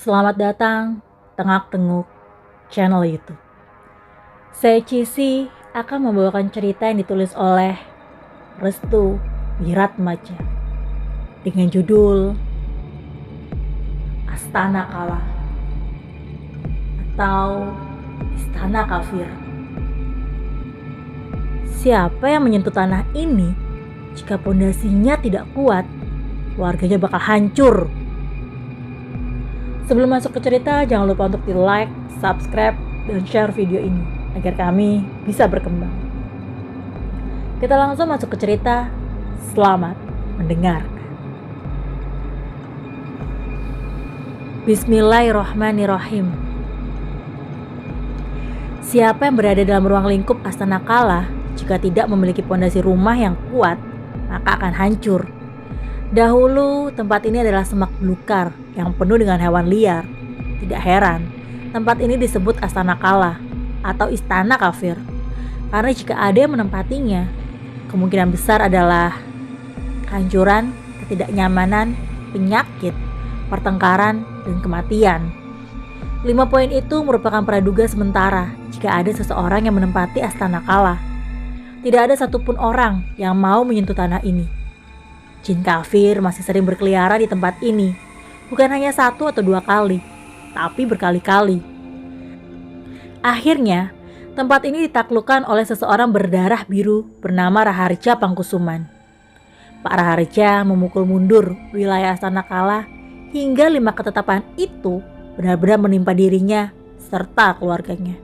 Selamat datang Tengak-Tenguk channel YouTube. Saya Cisi akan membawakan cerita yang ditulis oleh Restu Wiratmaja dengan judul Astana Kala atau Istana Kafir. Siapa yang menyentuh tanah ini, jika pondasinya tidak kuat, warganya bakal hancur. Sebelum masuk ke cerita, jangan lupa untuk di-like, subscribe, dan share video ini agar kami bisa berkembang. Kita langsung masuk ke cerita. Selamat mendengarkan. Bismillahirrahmanirrahim. Siapa yang berada dalam ruang lingkup Astana Kala, jika tidak memiliki pondasi rumah yang kuat, maka akan hancur. Dahulu tempat ini adalah semak belukar yang penuh dengan hewan liar. Tidak heran, tempat ini disebut Astana Kala atau Istana Kafir. Karena jika ada yang menempatinya, kemungkinan besar adalah kehancuran, ketidaknyamanan, penyakit, pertengkaran, dan kematian. 5 poin itu merupakan praduga sementara jika ada seseorang yang menempati Astana Kala. Tidak ada satupun orang yang mau menyentuh tanah ini. Jin kafir masih sering berkeliaran di tempat ini, bukan hanya 1 atau 2 kali, tapi berkali-kali. Akhirnya, tempat ini ditaklukkan oleh seseorang berdarah biru bernama Raharja Pangkusuman. Pak Raharja memukul mundur wilayah Astana Kala hingga 5 ketetapan itu benar-benar menimpa dirinya serta keluarganya.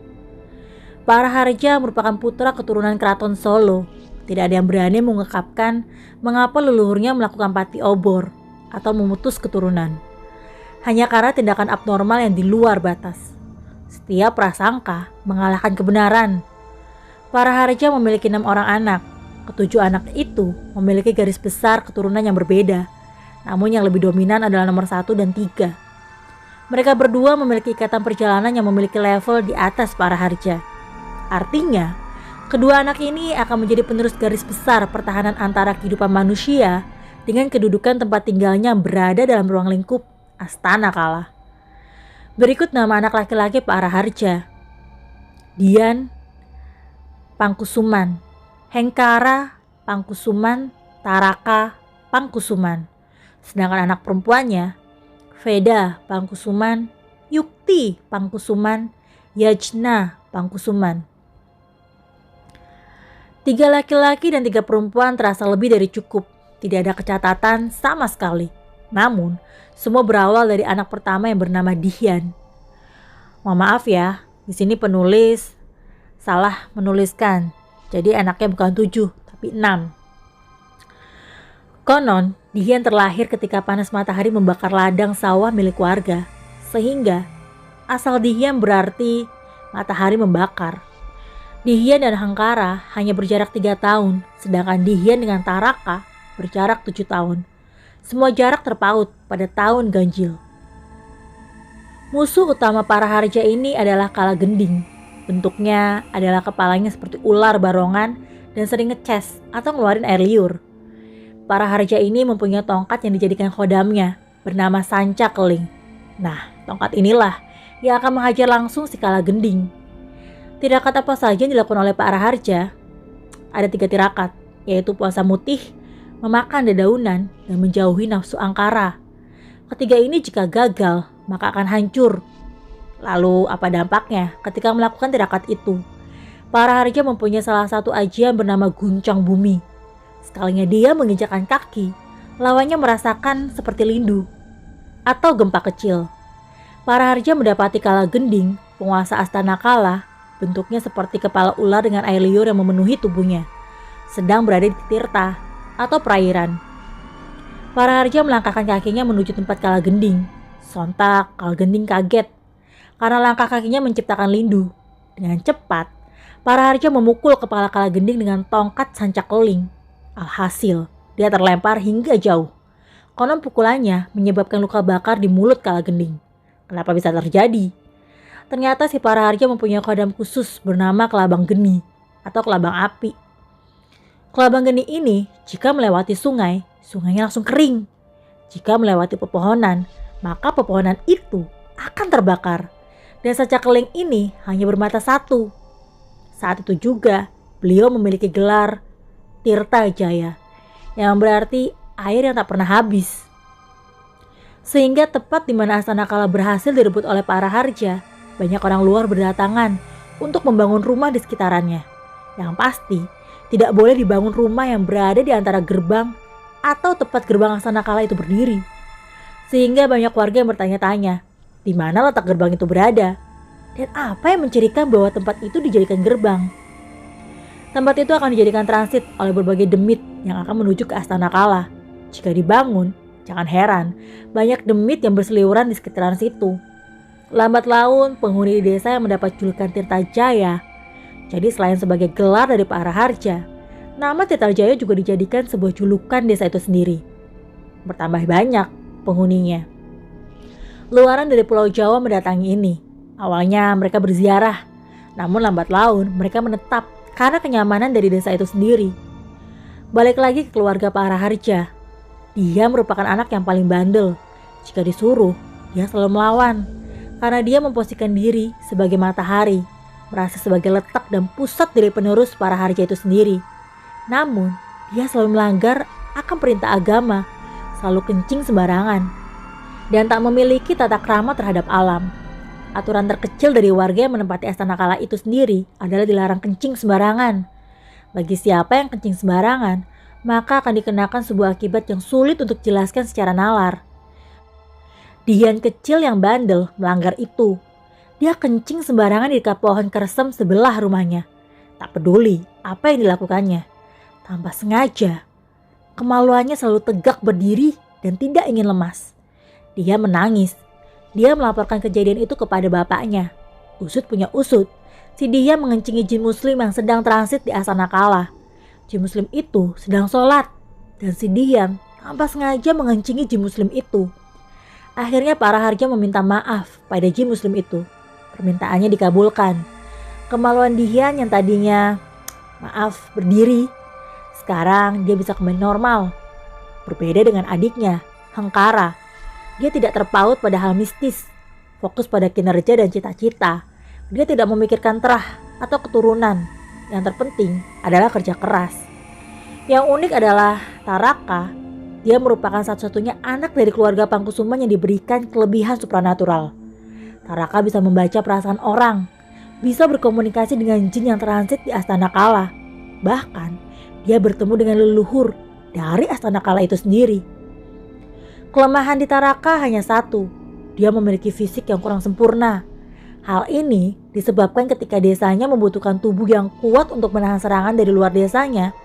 Pak Raharja merupakan putra keturunan Keraton Solo. Tidak ada yang berani mengungkapkan mengapa leluhurnya melakukan pati obor atau memutus keturunan. Hanya karena tindakan abnormal yang di luar batas. Setiap prasangka mengalahkan kebenaran. Para Raharja memiliki 6 orang anak. Ketujuh anak itu memiliki garis besar keturunan yang berbeda. Namun yang lebih dominan adalah nomor 1 dan 3. Mereka berdua memiliki ikatan perjalanan yang memiliki level di atas para Raharja. Artinya, kedua anak ini akan menjadi penerus garis besar pertahanan antara kehidupan manusia dengan kedudukan tempat tinggalnya yang berada dalam ruang lingkup Astana Kala. Berikut nama anak laki-laki Pak Raharja: Dian Pangkusuman, Hengkara Pangkusuman, Taraka Pangkusuman. Sedangkan anak perempuannya Veda Pangkusuman, Yukti Pangkusuman, Yajna Pangkusuman. 3 laki-laki dan 3 perempuan terasa lebih dari cukup. Tidak ada kecatatan sama sekali. Namun, semua berawal dari anak pertama yang bernama Dian. Mohon maaf ya, di sini penulis salah menuliskan. Jadi anaknya bukan 7, tapi 6. Konon, Dian terlahir ketika panas matahari membakar ladang sawah milik warga. Sehingga, asal Dian berarti matahari membakar. Dian dan Hengkara hanya berjarak 3 tahun, sedangkan Dian dengan Taraka berjarak 7 tahun. Semua jarak terpaut pada tahun ganjil. Musuh utama para Raharja ini adalah Kala Gending. Bentuknya adalah kepalanya seperti ular barongan dan sering ngeces atau ngeluarin air liur. Para Raharja ini mempunyai tongkat yang dijadikan khodamnya, bernama Sanca Keling. Nah, tongkat inilah yang akan menghajar langsung si Kala Gending. Tirakat apa saja yang dilakukan oleh Pak Raharja? Ada 3 tirakat, yaitu puasa mutih, memakan dedaunan, dan menjauhi nafsu angkara. Ketiga ini jika gagal, maka akan hancur. Lalu apa dampaknya ketika melakukan tirakat itu? Pak Raharja mempunyai salah satu ajian bernama Guncang Bumi. Sekalinya dia menginjakkan kaki, lawannya merasakan seperti lindu atau gempa kecil. Pak Raharja mendapati Kala Gending, penguasa Astana Kala. Bentuknya seperti kepala ular dengan air liur yang memenuhi tubuhnya, sedang berada di tirta atau perairan. Pak Raharja melangkahkan kakinya menuju tempat Kala Gending. Sontak Kala Gending kaget karena langkah kakinya menciptakan lindu. Dengan cepat, Pak Raharja memukul kepala Kala Gending dengan tongkat Sanca Keling. Alhasil, dia terlempar hingga jauh. Konon pukulannya menyebabkan luka bakar di mulut Kala Gending. Kenapa bisa terjadi? Ternyata si Pak Raharja mempunyai khodam khusus bernama Kelabang Geni atau Kelabang Api. Kelabang Geni ini jika melewati sungai, sungainya langsung kering. Jika melewati pepohonan, maka pepohonan itu akan terbakar. Dan Sacakeling ini hanya bermata satu. Saat itu juga beliau memiliki gelar Tirta Jaya, yang berarti air yang tak pernah habis. Sehingga tepat di mana Astana Kala berhasil direbut oleh para Harja, banyak orang luar berdatangan untuk membangun rumah di sekitarannya. Yang pasti, tidak boleh dibangun rumah yang berada di antara gerbang atau tepat gerbang Astana Kala itu berdiri. Sehingga banyak warga yang bertanya-tanya, di mana letak gerbang itu berada? Dan apa yang mencirikan bahwa tempat itu dijadikan gerbang? Tempat itu akan dijadikan transit oleh berbagai demit yang akan menuju ke Astana Kala. Jika dibangun, jangan heran, banyak demit yang berseliweran di sekitaran situ. Lambat laun, penghuni di desa yang mendapat julukan Tirta Jaya. Jadi selain sebagai gelar dari para Harja, nama Tirta Jaya juga dijadikan sebuah julukan desa itu sendiri. Bertambah banyak penghuninya. Luaran dari Pulau Jawa mendatangi ini. Awalnya mereka berziarah, namun lambat laun mereka menetap karena kenyamanan dari desa itu sendiri. Balik lagi ke keluarga para Harja. Dia merupakan anak yang paling bandel. Jika disuruh, dia selalu melawan. Karena dia memposisikan diri sebagai matahari, merasa sebagai letak dan pusat dari penerus para Harja itu sendiri. Namun, dia selalu melanggar akan perintah agama, selalu kencing sembarangan, dan tak memiliki tata krama terhadap alam. Aturan terkecil dari warga yang menempati Astana Kala itu sendiri adalah dilarang kencing sembarangan. Bagi siapa yang kencing sembarangan, maka akan dikenakan sebuah akibat yang sulit untuk dijelaskan secara nalar. Dian kecil yang bandel melanggar itu. Dia kencing sembarangan di dekat pohon kersem sebelah rumahnya. Tak peduli apa yang dilakukannya. Tanpa sengaja, kemaluannya selalu tegak berdiri dan tidak ingin lemas. Dia menangis. Dia melaporkan kejadian itu kepada bapaknya. Usut punya usut, si Dian mengencingi jin muslim yang sedang transit di Astana Kala. Jin muslim itu sedang sholat, dan si Dian tanpa sengaja mengencingi jin muslim itu. Akhirnya para Harja meminta maaf pada jin muslim itu. Permintaannya dikabulkan. Kemaluan Dian yang tadinya berdiri, sekarang dia bisa kembali normal. Berbeda dengan adiknya, Hangkara. Dia tidak terpaut pada hal mistis, fokus pada kinerja dan cita-cita. Dia tidak memikirkan terah atau keturunan. Yang terpenting adalah kerja keras. Yang unik adalah Taraka. Dia merupakan satu-satunya anak dari keluarga Pangkusuman yang diberikan kelebihan supranatural. Taraka bisa membaca perasaan orang, bisa berkomunikasi dengan jin yang transit di Astana Kala. Bahkan, dia bertemu dengan leluhur dari Astana Kala itu sendiri. Kelemahan di Taraka hanya satu, dia memiliki fisik yang kurang sempurna. Hal ini disebabkan ketika desanya membutuhkan tubuh yang kuat untuk menahan serangan dari luar desanya.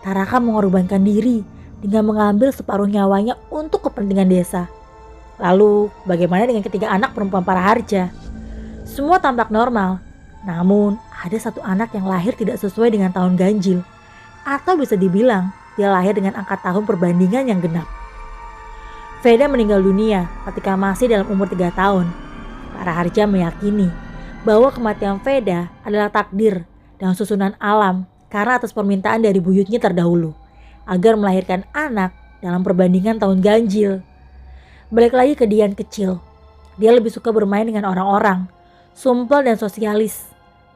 Taraka mengorbankan diri dengan mengambil separuh nyawanya untuk kepentingan desa. Lalu bagaimana dengan ketiga anak perempuan para Harja? Semua tampak normal, namun ada satu anak yang lahir tidak sesuai dengan tahun ganjil. Atau bisa dibilang dia lahir dengan angka tahun perbandingan yang genap. Veda meninggal dunia ketika masih dalam umur 3 tahun. Para Harja meyakini bahwa kematian Veda adalah takdir dan susunan alam karena atas permintaan dari buyutnya terdahulu agar melahirkan anak dalam perbandingan tahun ganjil. Balik lagi ke Dian kecil. Dia lebih suka bermain dengan orang-orang, sumpel dan sosialis.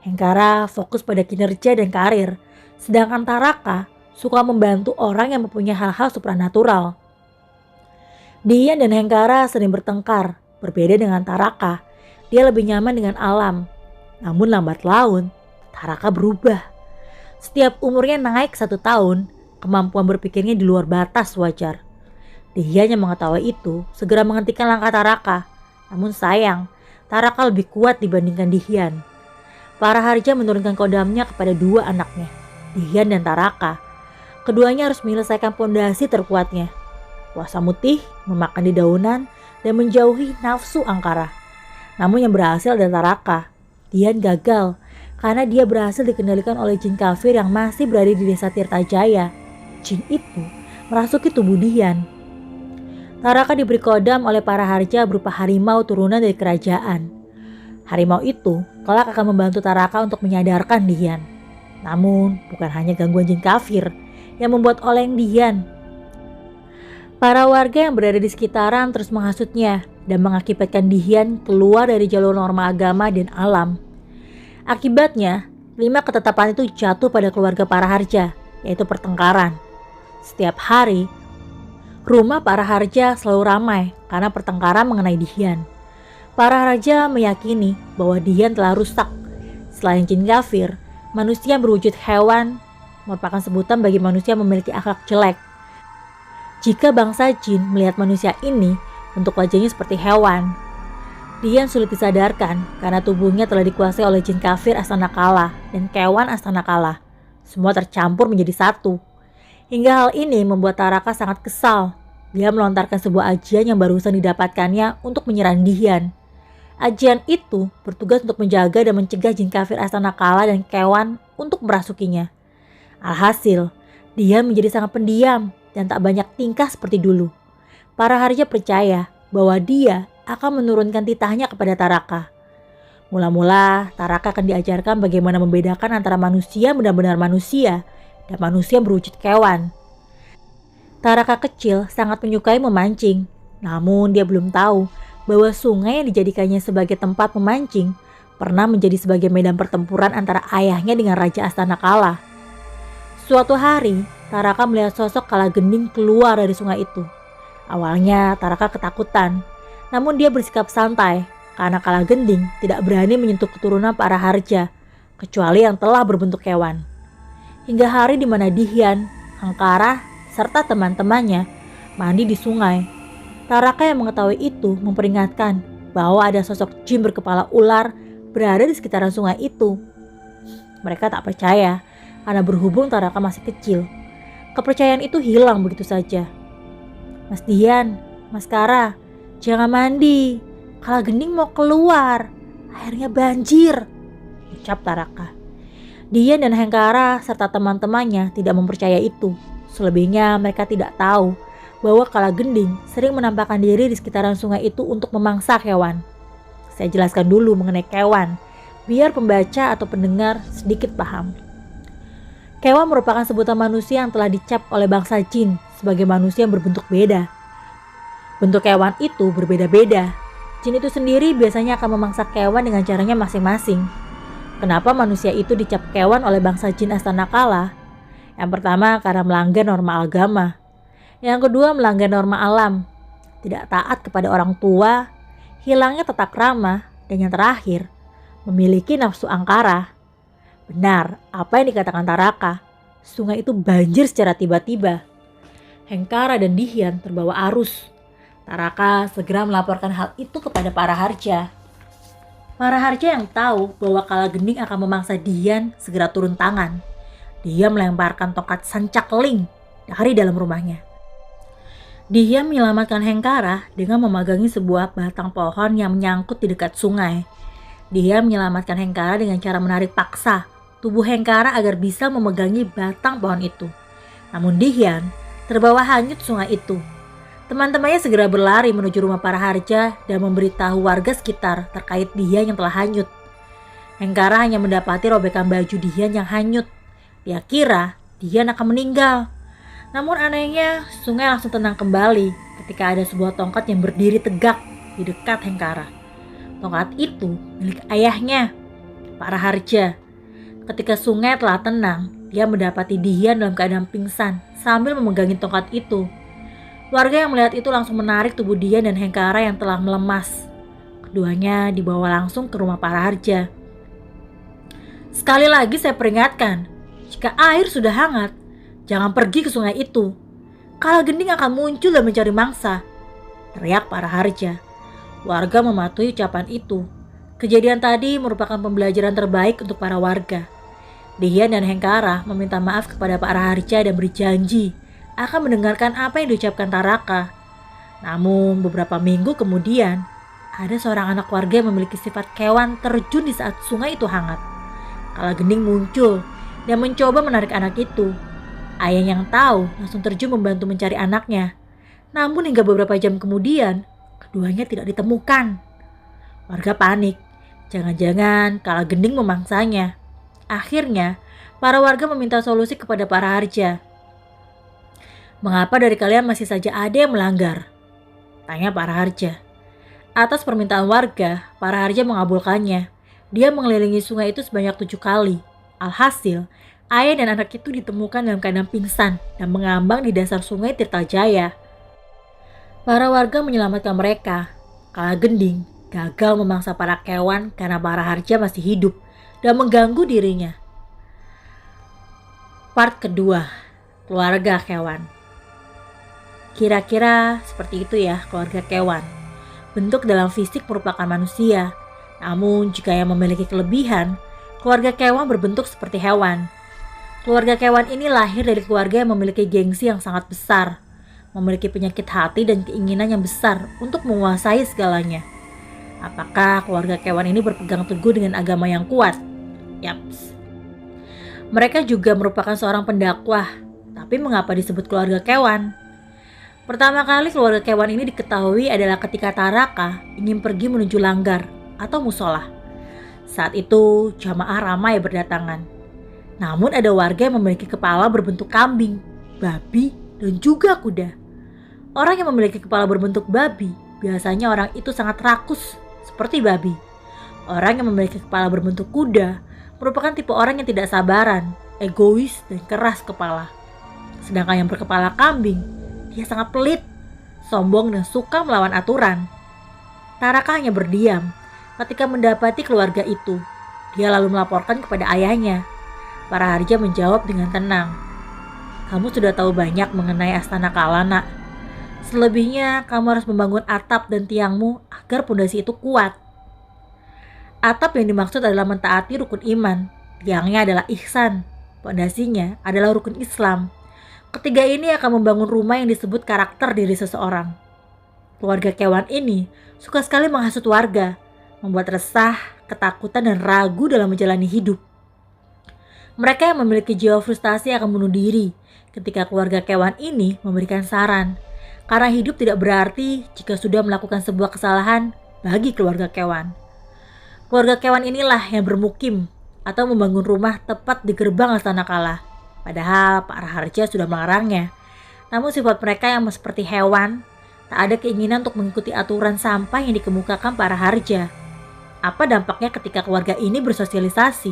Hengkara fokus pada kinerja dan karir, sedangkan Taraka suka membantu orang yang mempunyai hal-hal supranatural. Dian dan Hengkara sering bertengkar. Berbeda dengan Taraka, dia lebih nyaman dengan alam. Namun lambat laun, Taraka berubah. Setiap umurnya naik 1 tahun, kemampuan berpikirnya di luar batas wajar. Dian yang mengetahui itu segera menghentikan langkah Taraka. Namun sayang, Taraka lebih kuat dibandingkan Dian. Para Harja menurunkan kodamnya kepada 2 anaknya, Dian dan Taraka. Keduanya harus menyelesaikan pondasi terkuatnya. Puasa mutih, memakan dedaunan, dan menjauhi nafsu angkara. Namun yang berhasil adalah Taraka. Dian gagal karena dia berhasil dikendalikan oleh jin kafir yang masih berada di desa Tirta Jaya. Jin itu merasuki tubuh Dian. Taraka diberi kodam oleh para Harja berupa harimau turunan dari kerajaan. Harimau itu kelak akan membantu Taraka untuk menyadarkan Dian. Namun bukan hanya gangguan jin kafir yang membuat oleng Dian. Para warga yang berada di sekitaran terus menghasutnya dan mengakibatkan Dihian keluar dari jalur norma agama dan alam. Akibatnya, 5 ketetapan itu jatuh pada keluarga Paraharja, yaitu pertengkaran. Setiap hari, rumah Paraharja selalu ramai karena pertengkaran mengenai Dihian. Paraharja meyakini bahwa Dihian telah rusak. Selain jin kafir, manusia berwujud hewan merupakan sebutan bagi manusia yang memiliki akhlak jelek. Jika bangsa jin melihat manusia ini, bentuk wajahnya seperti hewan. Dihian sulit disadarkan karena tubuhnya telah dikuasai oleh jin kafir Astana Kala dan kewan Astana Kala. Semua tercampur menjadi satu. Hingga hal ini membuat Taraka sangat kesal. Dia melontarkan sebuah ajian yang barusan didapatkannya untuk menyerang Dihian. Ajian itu bertugas untuk menjaga dan mencegah jin kafir Astana Kala dan kewan untuk merasukinya. Alhasil, Dihian menjadi sangat pendiam dan tak banyak tingkah seperti dulu. Paraharja percaya bahwa dia akan menurunkan titahnya kepada Taraka. Mula-mula, Taraka akan diajarkan bagaimana membedakan antara manusia benar-benar manusia dan manusia berwujud kewan. Taraka kecil sangat menyukai memancing, namun dia belum tahu bahwa sungai yang dijadikannya sebagai tempat memancing pernah menjadi sebagai medan pertempuran antara ayahnya dengan Raja Astana Kala. Suatu hari, Taraka melihat sosok Kalagending keluar dari sungai itu. Awalnya Taraka ketakutan, namun dia bersikap santai karena Kalagending tidak berani menyentuh keturunan Paraharja, kecuali yang telah berbentuk hewan. Hingga hari di mana Dihian, Hangkara, serta teman-temannya mandi di sungai. Taraka yang mengetahui itu memperingatkan bahwa ada sosok jin berkepala ular berada di sekitaran sungai itu. Mereka tak percaya karena berhubung Taraka masih kecil. Kepercayaan itu hilang begitu saja. Mas Dihian, Mas Kara, jangan mandi. Kalagending mau keluar. Airnya banjir, ucap Taraka. Dihian dan Hengkara serta teman-temannya tidak mempercaya itu. Selebihnya mereka tidak tahu bahwa Kalagending sering menampakkan diri di sekitaran sungai itu untuk memangsa kewan. Saya jelaskan dulu mengenai kewan, biar pembaca atau pendengar sedikit paham. Kewan merupakan sebutan manusia yang telah dicap oleh bangsa jin sebagai manusia yang berbentuk beda. Bentuk kewan itu berbeda-beda. Jin itu sendiri biasanya akan memangsa kewan dengan caranya masing-masing. Kenapa manusia itu dicap kewan oleh bangsa jin Astana Kala? Yang pertama karena melanggar norma agama. Yang kedua melanggar norma alam. Tidak taat kepada orang tua, hilangnya tata krama, dan yang terakhir memiliki nafsu angkara. Benar, apa yang dikatakan Taraka. Sungai itu banjir secara tiba-tiba. Hengkara dan Dihian terbawa arus. Taraka segera melaporkan hal itu kepada Paraharja. Paraharja yang tahu bahwa Kalagending akan memangsa Dihian segera turun tangan. Dia melemparkan tongkat sancakeling dari dalam rumahnya. Dihian menyelamatkan Hengkara dengan memagangi sebuah batang pohon yang menyangkut di dekat sungai. Dihian menyelamatkan Hengkara dengan cara menarik paksa tubuh Hengkara agar bisa memegangi batang pohon itu. Namun Dihian terbawa hanyut sungai itu. Teman-temannya segera berlari menuju rumah Paraharja dan memberitahu warga sekitar terkait Dihian yang telah hanyut. Hengkara hanya mendapati robekan baju Dihian yang hanyut. Dia kira Dihian akan meninggal. Namun anehnya sungai langsung tenang kembali ketika ada sebuah tongkat yang berdiri tegak di dekat Hengkara. Tongkat itu milik ayahnya, Paraharja. Ketika sungai telah tenang, dia mendapati Dihian dalam keadaan pingsan sambil memegangi tongkat itu. Warga yang melihat itu langsung menarik tubuh Dihian dan Hengkara yang telah melemas. Keduanya dibawa langsung ke rumah Paraharja. Sekali lagi saya peringatkan, jika air sudah hangat, jangan pergi ke sungai itu. Kalagending akan muncul dan mencari mangsa, teriak Paraharja. Warga mematuhi ucapan itu. Kejadian tadi merupakan pembelajaran terbaik untuk para warga. Dihian dan Hengkara meminta maaf kepada Paraharja dan berjanji akan mendengarkan apa yang diucapkan Taraka. Namun beberapa minggu kemudian, ada seorang anak warga yang memiliki sifat kewan terjun di saat sungai itu hangat. Kalagending muncul dan mencoba menarik anak itu. Ayah yang tahu langsung terjun membantu mencari anaknya. Namun hingga beberapa jam kemudian, keduanya tidak ditemukan. Warga panik. Jangan-jangan Kalagending memangsanya. Akhirnya, para warga meminta solusi kepada Paraharja. Mengapa dari kalian masih saja ada yang melanggar? Tanya Paraharja. Atas permintaan warga, para harja mengabulkannya. Dia mengelilingi sungai itu sebanyak 7 kali. Alhasil, ayah dan anak itu ditemukan dalam keadaan pingsan dan mengambang di dasar sungai Tirtajaya. Para warga menyelamatkan mereka. Kala Gending gagal memangsa para kewan karena para harja masih hidup dan mengganggu dirinya. Part kedua, keluarga kewan. Kira-kira seperti itu ya keluarga kewan. Bentuk dalam fisik merupakan manusia, namun jika yang memiliki kelebihan, keluarga kewan berbentuk seperti hewan. Keluarga kewan ini lahir dari keluarga yang memiliki gengsi yang sangat besar, memiliki penyakit hati dan keinginan yang besar untuk menguasai segalanya. Apakah keluarga kewan ini berpegang teguh dengan agama yang kuat? Yaps. Mereka juga merupakan seorang pendakwah, tapi mengapa disebut keluarga kewan? Pertama kali keluarga kewan ini diketahui adalah ketika Taraka ingin pergi menuju langgar atau musola. Saat itu jamaah ramai berdatangan. Namun ada warga yang memiliki kepala berbentuk kambing, babi, dan juga kuda. Orang yang memiliki kepala berbentuk babi biasanya orang itu sangat rakus seperti babi. Orang yang memiliki kepala berbentuk kuda merupakan tipe orang yang tidak sabaran, egois, dan keras kepala. Sedangkan yang berkepala kambing, dia sangat pelit, sombong, dan suka melawan aturan. Taraka hanya berdiam ketika mendapati keluarga itu. Dia lalu melaporkan kepada ayahnya. Para harja menjawab dengan tenang, "Kamu sudah tahu banyak mengenai Astana Kala, nak. Selebihnya kamu harus membangun atap dan tiangmu agar pondasi itu kuat." Atap yang dimaksud adalah mentaati rukun iman. Tiangnya adalah ihsan. Pondasinya adalah rukun Islam. Ketiga ini akan membangun rumah yang disebut karakter diri seseorang. Keluarga kewan ini suka sekali menghasut warga, membuat resah, ketakutan, dan ragu dalam menjalani hidup. Mereka yang memiliki jiwa frustasi akan bunuh diri ketika keluarga kewan ini memberikan saran. Karena hidup tidak berarti jika sudah melakukan sebuah kesalahan bagi keluarga kewan. Keluarga kewan inilah yang bermukim atau membangun rumah tepat di gerbang Astana Kala. Padahal para harja sudah melarangnya. Namun sifat mereka yang seperti hewan, tak ada keinginan untuk mengikuti aturan sampah yang dikemukakan para harja. Apa dampaknya ketika keluarga ini bersosialisasi?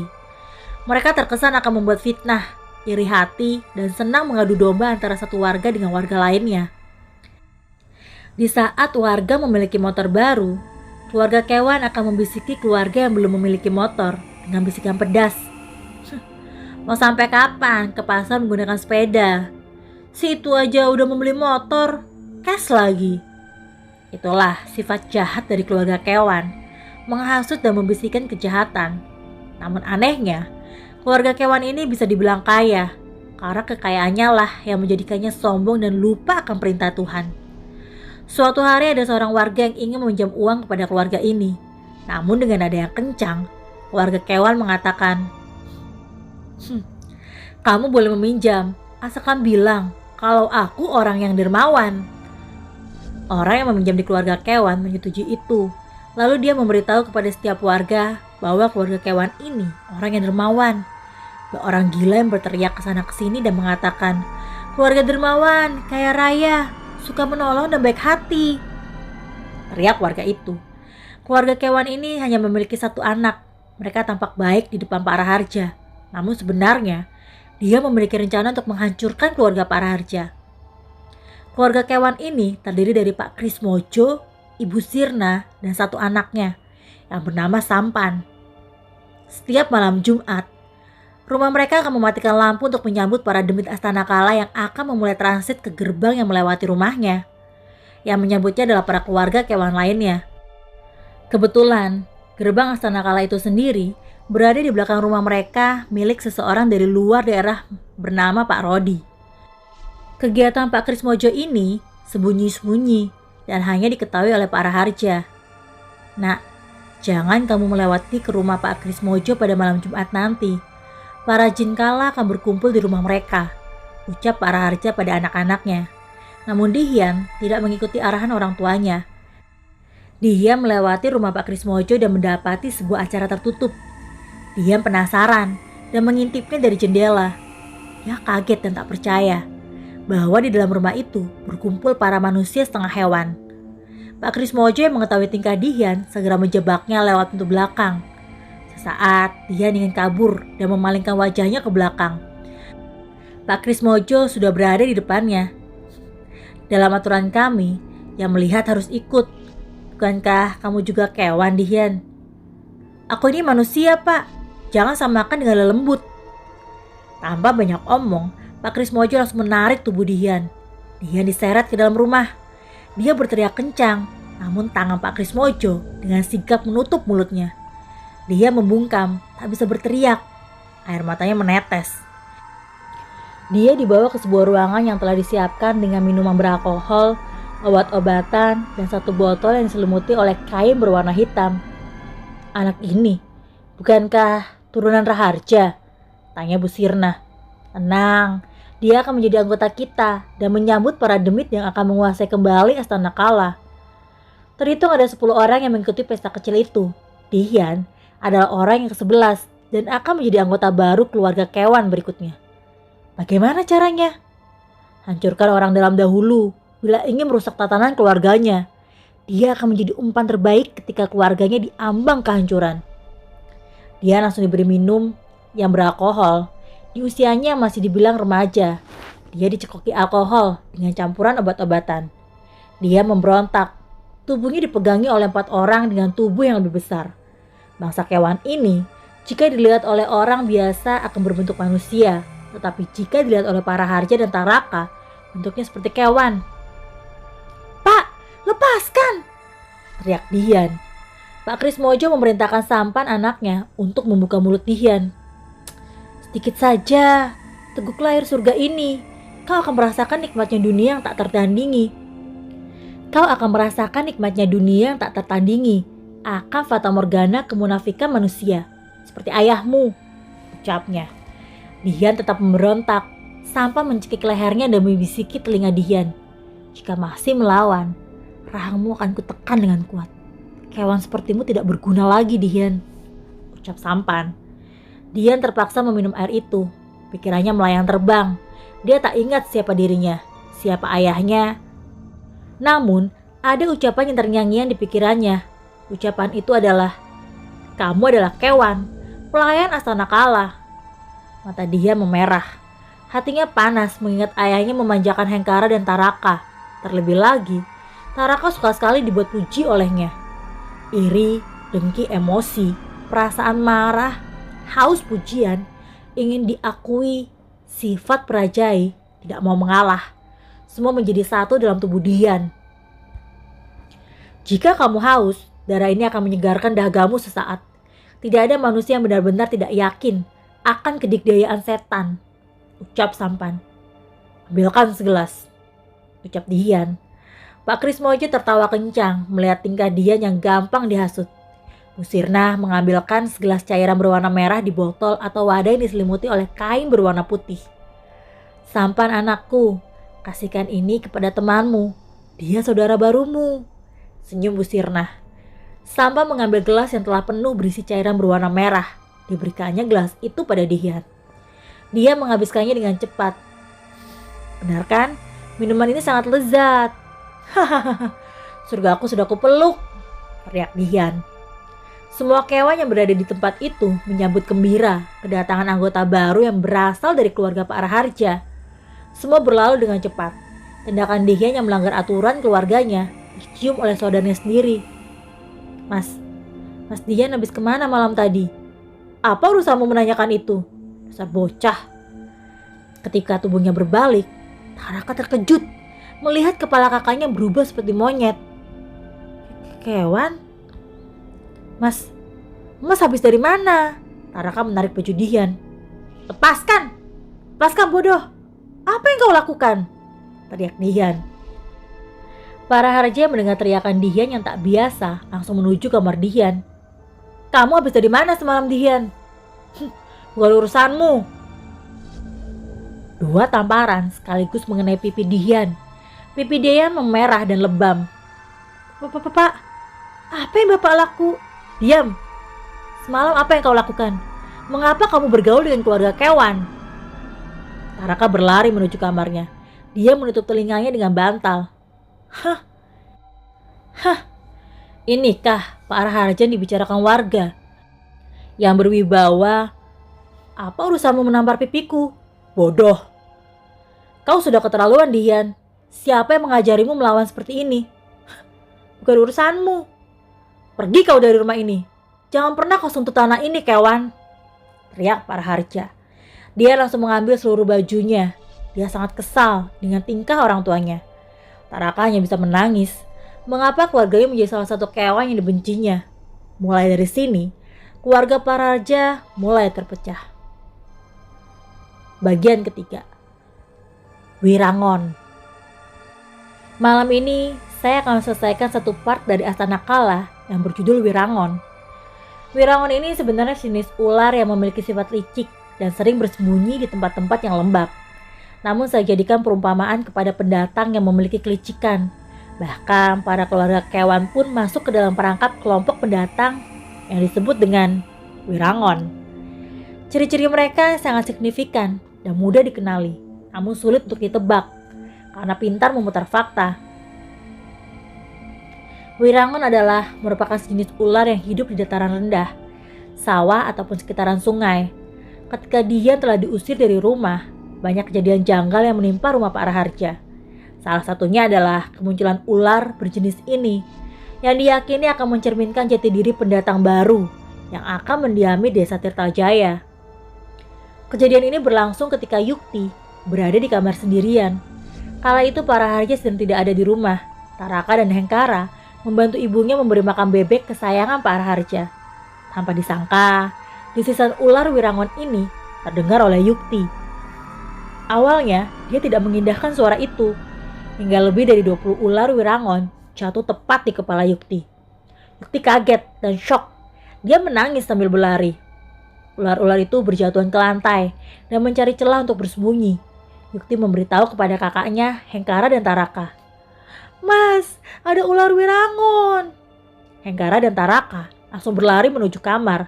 Mereka terkesan akan membuat fitnah, iri hati, dan senang mengadu domba antara satu warga dengan warga lainnya. Di saat warga memiliki motor baru, keluarga kewan akan membisiki keluarga yang belum memiliki motor dengan bisikan pedas. "Mau sampai kapan ke pasar menggunakan sepeda? Si itu aja udah membeli motor, cash lagi." Itulah sifat jahat dari keluarga kewan, menghasut dan membisikkan kejahatan. Namun anehnya, keluarga kewan ini bisa dibilang kaya, karena kekayaannya lah yang menjadikannya sombong dan lupa akan perintah Tuhan. Suatu hari ada seorang warga yang ingin meminjam uang kepada keluarga ini. Namun dengan nada yang kencang, keluarga kewan mengatakan, "Kamu boleh meminjam, asalkan bilang kalau aku orang yang dermawan." Orang yang meminjam di keluarga kewan menyetujui itu. Lalu dia memberitahu kepada setiap warga bahwa keluarga kewan ini orang yang dermawan. Orang gila yang berteriak ke sana ke sini dan mengatakan, "Keluarga dermawan, kaya raya, suka menolong dan baik hati." Teriak warga itu. Keluarga kewan ini hanya memiliki satu anak. Mereka tampak baik di depan para harja. Namun sebenarnya, dia memiliki rencana untuk menghancurkan keluarga para harja. Keluarga kewan ini terdiri dari Pak Krismojo, Ibu Sirna, dan satu anaknya yang bernama Sampan. Setiap malam Jumat, rumah mereka akan mematikan lampu untuk menyambut para demit Astana Kala yang akan memulai transit ke gerbang yang melewati rumahnya. Yang menyambutnya adalah para keluarga kewan lainnya. Kebetulan, gerbang Astana Kala itu sendiri berada di belakang rumah mereka milik seseorang dari luar daerah bernama Pak Rodi. Kegiatan Pak Krismojo ini sembunyi-sembunyi dan hanya diketahui oleh para harja. "Nak, jangan kamu melewati ke rumah Pak Krismojo pada malam Jumat nanti. Para jin kala akan berkumpul di rumah mereka," ucap para harja pada anak-anaknya. Namun Dihian tidak mengikuti arahan orang tuanya. Dihian melewati rumah Pak Krismojo dan mendapati sebuah acara tertutup. Dihian penasaran dan mengintipnya dari jendela. Dia kaget dan tak percaya bahwa di dalam rumah itu berkumpul para manusia setengah hewan. Pak Krismojo yang mengetahui tingkah Dian segera menjebaknya lewat pintu belakang. Sesaat Dian ingin kabur dan memalingkan wajahnya ke belakang. Pak Krismojo sudah berada di depannya. Dalam aturan kami, yang melihat harus ikut. Bukankah kamu juga kewan, Dian? Aku ini manusia, Pak. Jangan samakan dengan lelembut. Tanpa banyak omong, Pak Krismojo langsung menarik tubuh Dian. Dian diseret ke dalam rumah. Dia berteriak kencang, namun tangan Pak Krismojo dengan sigap menutup mulutnya. Dia membungkam, tak bisa berteriak. Air matanya menetes. Dia dibawa ke sebuah ruangan yang telah disiapkan dengan minuman beralkohol, obat-obatan, dan satu botol yang diselimuti oleh kain berwarna hitam. Anak ini, bukankah turunan Raharja? Tanya Bu Sirna. Tenang, dia akan menjadi anggota kita dan menyambut para demit yang akan menguasai kembali Astana Kala. Terhitung ada 10 orang yang mengikuti pesta kecil itu. Dian adalah orang yang ke-11 dan akan menjadi anggota baru keluarga kewan berikutnya. Bagaimana caranya? Hancurkan orang dalam dahulu bila ingin merusak tatanan keluarganya. Dia akan menjadi umpan terbaik ketika keluarganya diambang kehancuran. Dia langsung diberi minum yang beralkohol. Di usianya masih dibilang remaja. Dia dicekoki alkohol dengan campuran obat-obatan. Dia memberontak. Tubuhnya dipegangi oleh 4 orang dengan tubuh yang lebih besar. Bangsa kewan ini, jika dilihat oleh orang biasa akan berbentuk manusia. Tetapi jika dilihat oleh para Harja dan Taraka, bentuknya seperti kewan. Pak, lepaskan! Teriak Dian. Pak Krismojo memerintahkan Sampan anaknya untuk membuka mulut Dian. Sedikit saja, teguklah air surga ini. Kau akan merasakan nikmatnya dunia yang tak tertandingi. Kau akan merasakan nikmatnya dunia yang tak tertandingi. Akan fata morgana kemunafikan manusia. Seperti ayahmu, ucapnya. Dian tetap memberontak. Sampan mencekik lehernya dan membisiki telinga Dian. Jika masih melawan, rahangmu akan kutekan dengan kuat. Kewan sepertimu tidak berguna lagi, Dian, ucap Sampan. Dian terpaksa meminum air itu. Pikirannya melayang terbang. Dia tak ingat siapa dirinya, siapa ayahnya. Namun, ada ucapan yang terngiang-ngiang di pikirannya. Ucapan itu adalah, kamu adalah kewan, pelayan Astana Kala. Mata dia memerah. Hatinya panas mengingat ayahnya memanjakan Hengkara dan Taraka. Terlebih lagi, Taraka suka sekali dibuat puji olehnya. Iri, dengki, emosi, perasaan marah, haus pujian, ingin diakui, sifat perajai, tidak mau mengalah. Semua menjadi satu dalam tubuh Dian. Jika kamu haus, darah ini akan menyegarkan dahagamu sesaat. Tidak ada manusia yang benar-benar tidak yakin akan kedikdayaan setan, ucap Sampan. Ambilkan segelas, ucap Dian. Pak Krismojo tertawa kencang melihat tingkah Dian yang gampang dihasut. Bu Sirna mengambilkan segelas cairan berwarna merah di botol atau wadah yang diselimuti oleh kain berwarna putih. Sampan anakku, kasihkan ini kepada temanmu. Dia saudara barumu, senyum Bu Sirna. Sampan mengambil gelas yang telah penuh berisi cairan berwarna merah. Diberikannya gelas itu pada Dian. Dia menghabiskannya dengan cepat. Benar kan? Minuman ini sangat lezat. Hahaha, surga aku sudah kupeluk, teriak Dian. Semua kewan yang berada di tempat itu menyambut gembira kedatangan anggota baru yang berasal dari keluarga Pak Raharja. Semua berlalu dengan cepat. Tindakan Dian yang melanggar aturan keluarganya dicium oleh saudaranya sendiri. Mas Dian habis kemana malam tadi? Apa urusanmu menanyakan itu? Dasar bocah. Ketika tubuhnya berbalik, Taraka terkejut melihat kepala kakaknya berubah seperti monyet. Kewan? Mas habis dari mana? Taraka menarik baju Dian. Lepaskan bodoh. Apa yang kau lakukan? Teriak Dian. Para Harja mendengar teriakan Dian yang tak biasa langsung menuju kamar Dian. Kamu habis dari mana semalam, Dian? Bukan urusanmu. 2 tamparan sekaligus mengenai pipi Dian. Pipi Dian memerah dan lebam. Pak, apa yang Bapak laku? Diam. Semalam apa yang kau lakukan? Mengapa kamu bergaul dengan keluarga kewan? Taraka berlari menuju kamarnya. Dia menutup telinganya dengan bantal. Hah, inikah Pak Raharja dibicarakan warga? Yang berwibawa, apa urusanmu menampar pipiku? Bodoh. Kau sudah keterlaluan, Dian. Siapa yang mengajarimu melawan seperti ini? Bukan urusanmu. Pergi kau dari rumah ini. Jangan pernah kau sentuh tanah ini, kewan. Teriak Pak Raharja. Dia langsung mengambil seluruh bajunya. Dia sangat kesal dengan tingkah orang tuanya. Taraka hanya bisa menangis. Mengapa keluarganya menjadi salah satu kewan yang dibencinya? Mulai dari sini, keluarga Pak Raharja mulai terpecah. Bagian ketiga. Wirangon. Malam ini saya akan selesaikan satu part dari Astana Kala yang berjudul Wirangon. Wirangon ini sebenarnya jenis ular yang memiliki sifat licik dan sering bersembunyi di tempat-tempat yang lembab. Namun saya jadikan perumpamaan kepada pendatang yang memiliki kelicikan. Bahkan para keluarga kewan pun masuk ke dalam perangkap kelompok pendatang yang disebut dengan Wirangon. Ciri-ciri mereka sangat signifikan dan mudah dikenali, namun sulit untuk ditebak karena pintar memutar fakta. Wirangon adalah merupakan sejenis ular yang hidup di dataran rendah, sawah ataupun sekitaran sungai. Ketika dia telah diusir dari rumah, banyak kejadian janggal yang menimpa rumah Pak Raharja. Salah satunya adalah kemunculan ular berjenis ini yang diyakini akan mencerminkan jati diri pendatang baru yang akan mendiami desa Tirtajaya. Kejadian ini berlangsung ketika Yukti berada di kamar sendirian. Kala itu Pak Raharja sedang tidak ada di rumah. Taraka dan Hengkara membantu ibunya memberi makan bebek kesayangan Pak Raharja. Tanpa disangka, desisan ular Wirangon ini terdengar oleh Yukti. Awalnya, dia tidak mengindahkan suara itu, hingga lebih dari 20 ular Wirangon jatuh tepat di kepala Yukti. Yukti kaget dan shock. Dia menangis sambil berlari. Ular-ular itu berjatuhan ke lantai dan mencari celah untuk bersembunyi. Yukti memberitahu kepada kakaknya, Hengkara dan Taraka. Mas, ada ular Wirangon. Hengkara dan Taraka langsung berlari menuju kamar.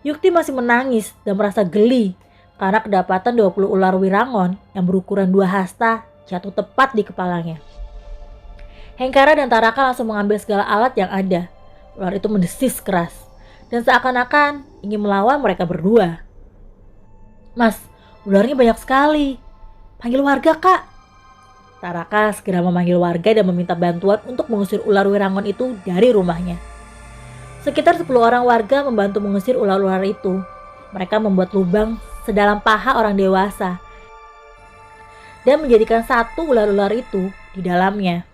Yukti masih menangis dan merasa geli karena kedapatan 20 ular Wirangon yang berukuran 2 hasta jatuh tepat di kepalanya. Hengkara dan Taraka langsung mengambil segala alat yang ada. Ular itu mendesis keras dan seakan-akan ingin melawan mereka berdua. Mas, ularnya banyak sekali. Panggil warga, Kak. Taraka segera memanggil warga dan meminta bantuan untuk mengusir ular Wirangon itu dari rumahnya. Sekitar 10 orang warga membantu mengusir ular-ular itu. Mereka membuat lubang sedalam paha orang dewasa dan menjadikan satu ular-ular itu di dalamnya.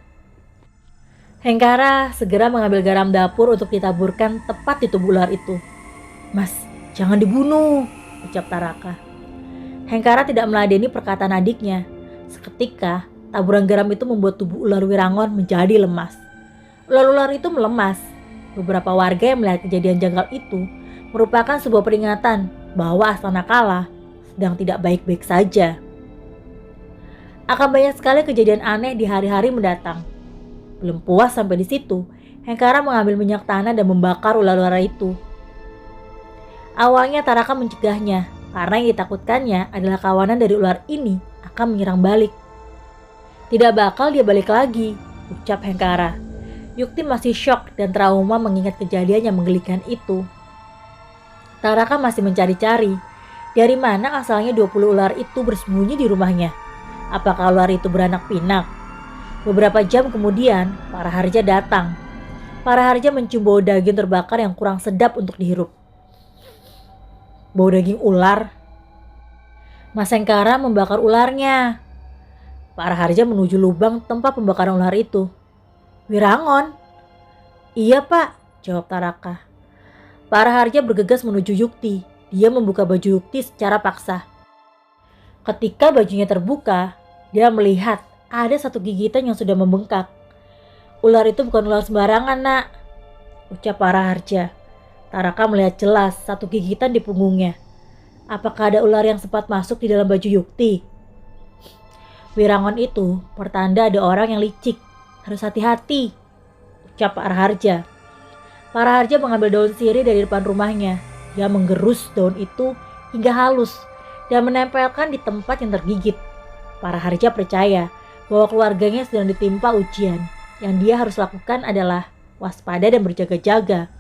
Hengkara segera mengambil garam dapur untuk ditaburkan tepat di tubuh ular itu. Mas, jangan dibunuh, ucap Taraka. Hengkara tidak meladeni perkataan adiknya. Seketika, taburan garam itu membuat tubuh ular Wirangon menjadi lemas. Ular-ular itu melemas. Beberapa warga yang melihat kejadian janggal itu merupakan sebuah peringatan bahwa Astana Kala sedang tidak baik-baik saja. Akan banyak sekali kejadian aneh di hari-hari mendatang. Belum puas sampai di situ, Hengkara mengambil minyak tanah dan membakar ular-ular itu. Awalnya Taraka mencegahnya karena yang ditakutkannya adalah kawanan dari ular ini akan menyerang balik. Tidak bakal dia balik lagi, ucap Hengkara. Yukti masih syok dan trauma mengingat kejadian yang menggelikan itu. Taraka masih mencari-cari. Dari mana asalnya 20 ular itu bersembunyi di rumahnya? Apakah ular itu beranak pinak? Beberapa jam kemudian, Pak Raharja datang. Pak Raharja mencium bau daging terbakar yang kurang sedap untuk dihirup. Bau daging ular? Mas Hengkara membakar ularnya. Pak Raharja menuju lubang tempat pembakaran ular itu. Wirangon? Iya, Pak, jawab Taraka. Pak Raharja bergegas menuju Yukti. Dia membuka baju Yukti secara paksa. Ketika bajunya terbuka, dia melihat ada satu gigitan yang sudah membengkak. Ular itu bukan ular sembarangan, nak, ucap Pak Raharja. Taraka melihat jelas satu gigitan di punggungnya. Apakah ada ular yang sempat masuk di dalam baju Yukti? Wirangon itu pertanda ada orang yang licik. Harus hati-hati, ucap Pak Raharja. Pak Raharja mengambil daun sirih dari depan rumahnya. Dia menggerus daun itu hingga halus dan menempelkan di tempat yang tergigit. Pak Raharja percaya bahwa keluarganya sedang ditimpa ujian. Yang dia harus lakukan adalah waspada dan berjaga-jaga.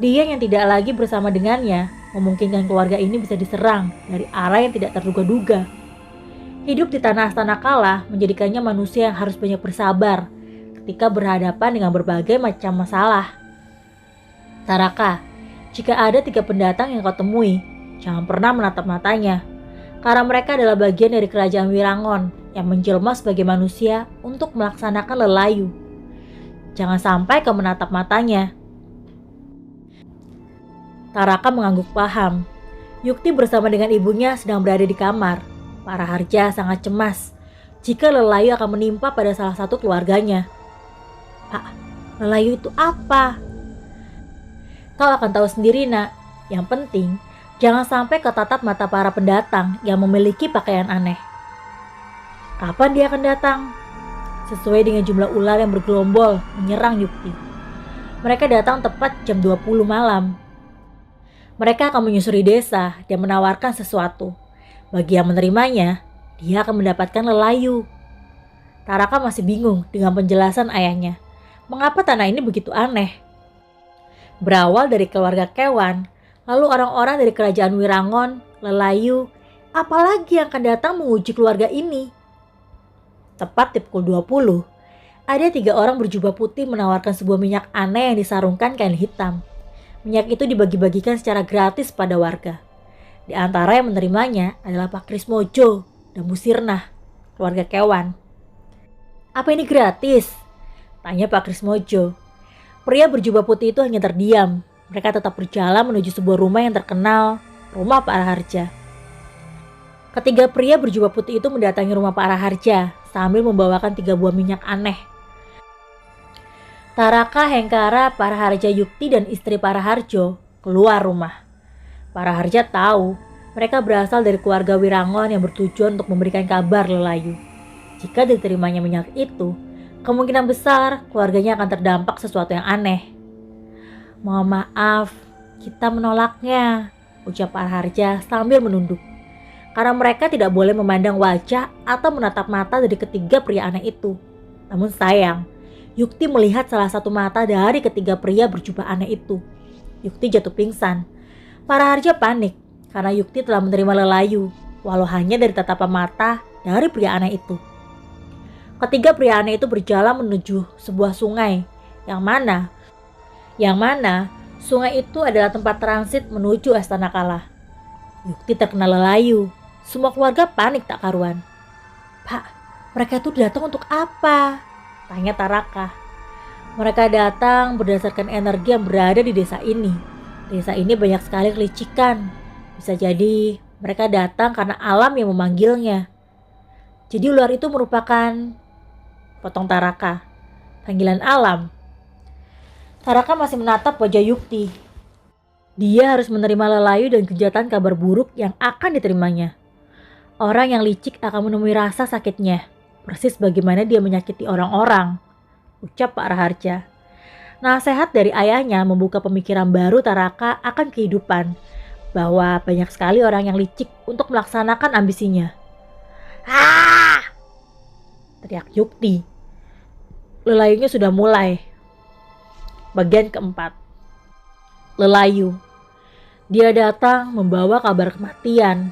Dia yang tidak lagi bersama dengannya memungkinkan keluarga ini bisa diserang dari arah yang tidak terduga-duga. Hidup di tanah Astana Kala menjadikannya manusia yang harus banyak bersabar ketika berhadapan dengan berbagai macam masalah. Taraka, jika ada 3 pendatang yang kau temui, jangan pernah menatap matanya, karena mereka adalah bagian dari kerajaan Wirangon yang menjelma sebagai manusia untuk melaksanakan lelayu. Jangan sampai kau menatap matanya. Taraka mengangguk paham. Yukti bersama dengan ibunya sedang berada di kamar. Para Harja sangat cemas jika lelayu akan menimpa pada salah satu keluarganya. Pak, lelayu itu apa? Kau akan tahu sendiri, nak. Yang penting, jangan sampai kau tatap mata para pendatang yang memiliki pakaian aneh. Kapan dia akan datang? Sesuai dengan jumlah ular yang bergelombol menyerang Yukti. Mereka datang tepat jam 20 malam. Mereka akan menyusuri desa dan menawarkan sesuatu. Bagi yang menerimanya, dia akan mendapatkan lelayu. Taraka masih bingung dengan penjelasan ayahnya. Mengapa tanah ini begitu aneh? Berawal dari keluarga Kewan, lalu orang-orang dari kerajaan Wirangon, lelayu, apalagi yang akan datang menguji keluarga ini? Tepat di pukul 20, ada 3 orang berjubah putih menawarkan sebuah minyak aneh yang disarungkan kain hitam. Minyak itu dibagi-bagikan secara gratis pada warga. Di antara yang menerimanya adalah Pak Krismojo dan Bu Sirnah, keluarga Kewan. Apa ini gratis? Tanya Pak Krismojo. Pria berjubah putih itu hanya terdiam. Mereka tetap berjalan menuju sebuah rumah yang terkenal, rumah Pak Raharja. Ketiga pria berjubah putih itu mendatangi rumah Pak Raharja sambil membawakan 3 buah minyak aneh. Taraka, Hengkara, Pak Raharja Yukti dan istri Pak Raharjo keluar rumah. Pak Raharja tahu mereka berasal dari keluarga Wirangon yang bertujuan untuk memberikan kabar lelayu. Jika diterimanya minyak itu, kemungkinan besar keluarganya akan terdampak sesuatu yang aneh. Mohon maaf, kita menolaknya, ucap Pak Raharja sambil menunduk. Karena mereka tidak boleh memandang wajah atau menatap mata dari ketiga pria aneh itu. Namun sayang, Yukti melihat salah satu mata dari ketiga pria berjubah aneh itu. Yukti jatuh pingsan. Para Harja panik karena Yukti telah menerima lelayu, walau hanya dari tatapan mata dari pria aneh itu. Ketiga pria aneh itu berjalan menuju sebuah sungai, yang mana sungai itu adalah tempat transit menuju Astana Kala. Yukti terkena lelayu. Semua keluarga panik tak karuan. Pak, mereka itu datang untuk apa? Tanya Taraka. Mereka datang berdasarkan energi yang berada di desa ini. Desa ini banyak sekali kelicikan. Bisa jadi mereka datang karena alam yang memanggilnya. Jadi ular itu merupakan, potong Taraka, panggilan alam. Taraka masih menatap wajah Yukti. Dia harus menerima lelayu dan kejahatan kabar buruk yang akan diterimanya. Orang yang licik akan menemui rasa sakitnya. Persis bagaimana dia menyakiti orang-orang, ucap Pak Raharja. Nasihat dari ayahnya membuka pemikiran baru Taraka akan kehidupan, bahwa banyak sekali orang yang licik untuk melaksanakan ambisinya. Ah! Teriak Yukti. Lelayunya sudah mulai. Bagian keempat. Lelayu. Dia datang membawa kabar kematian.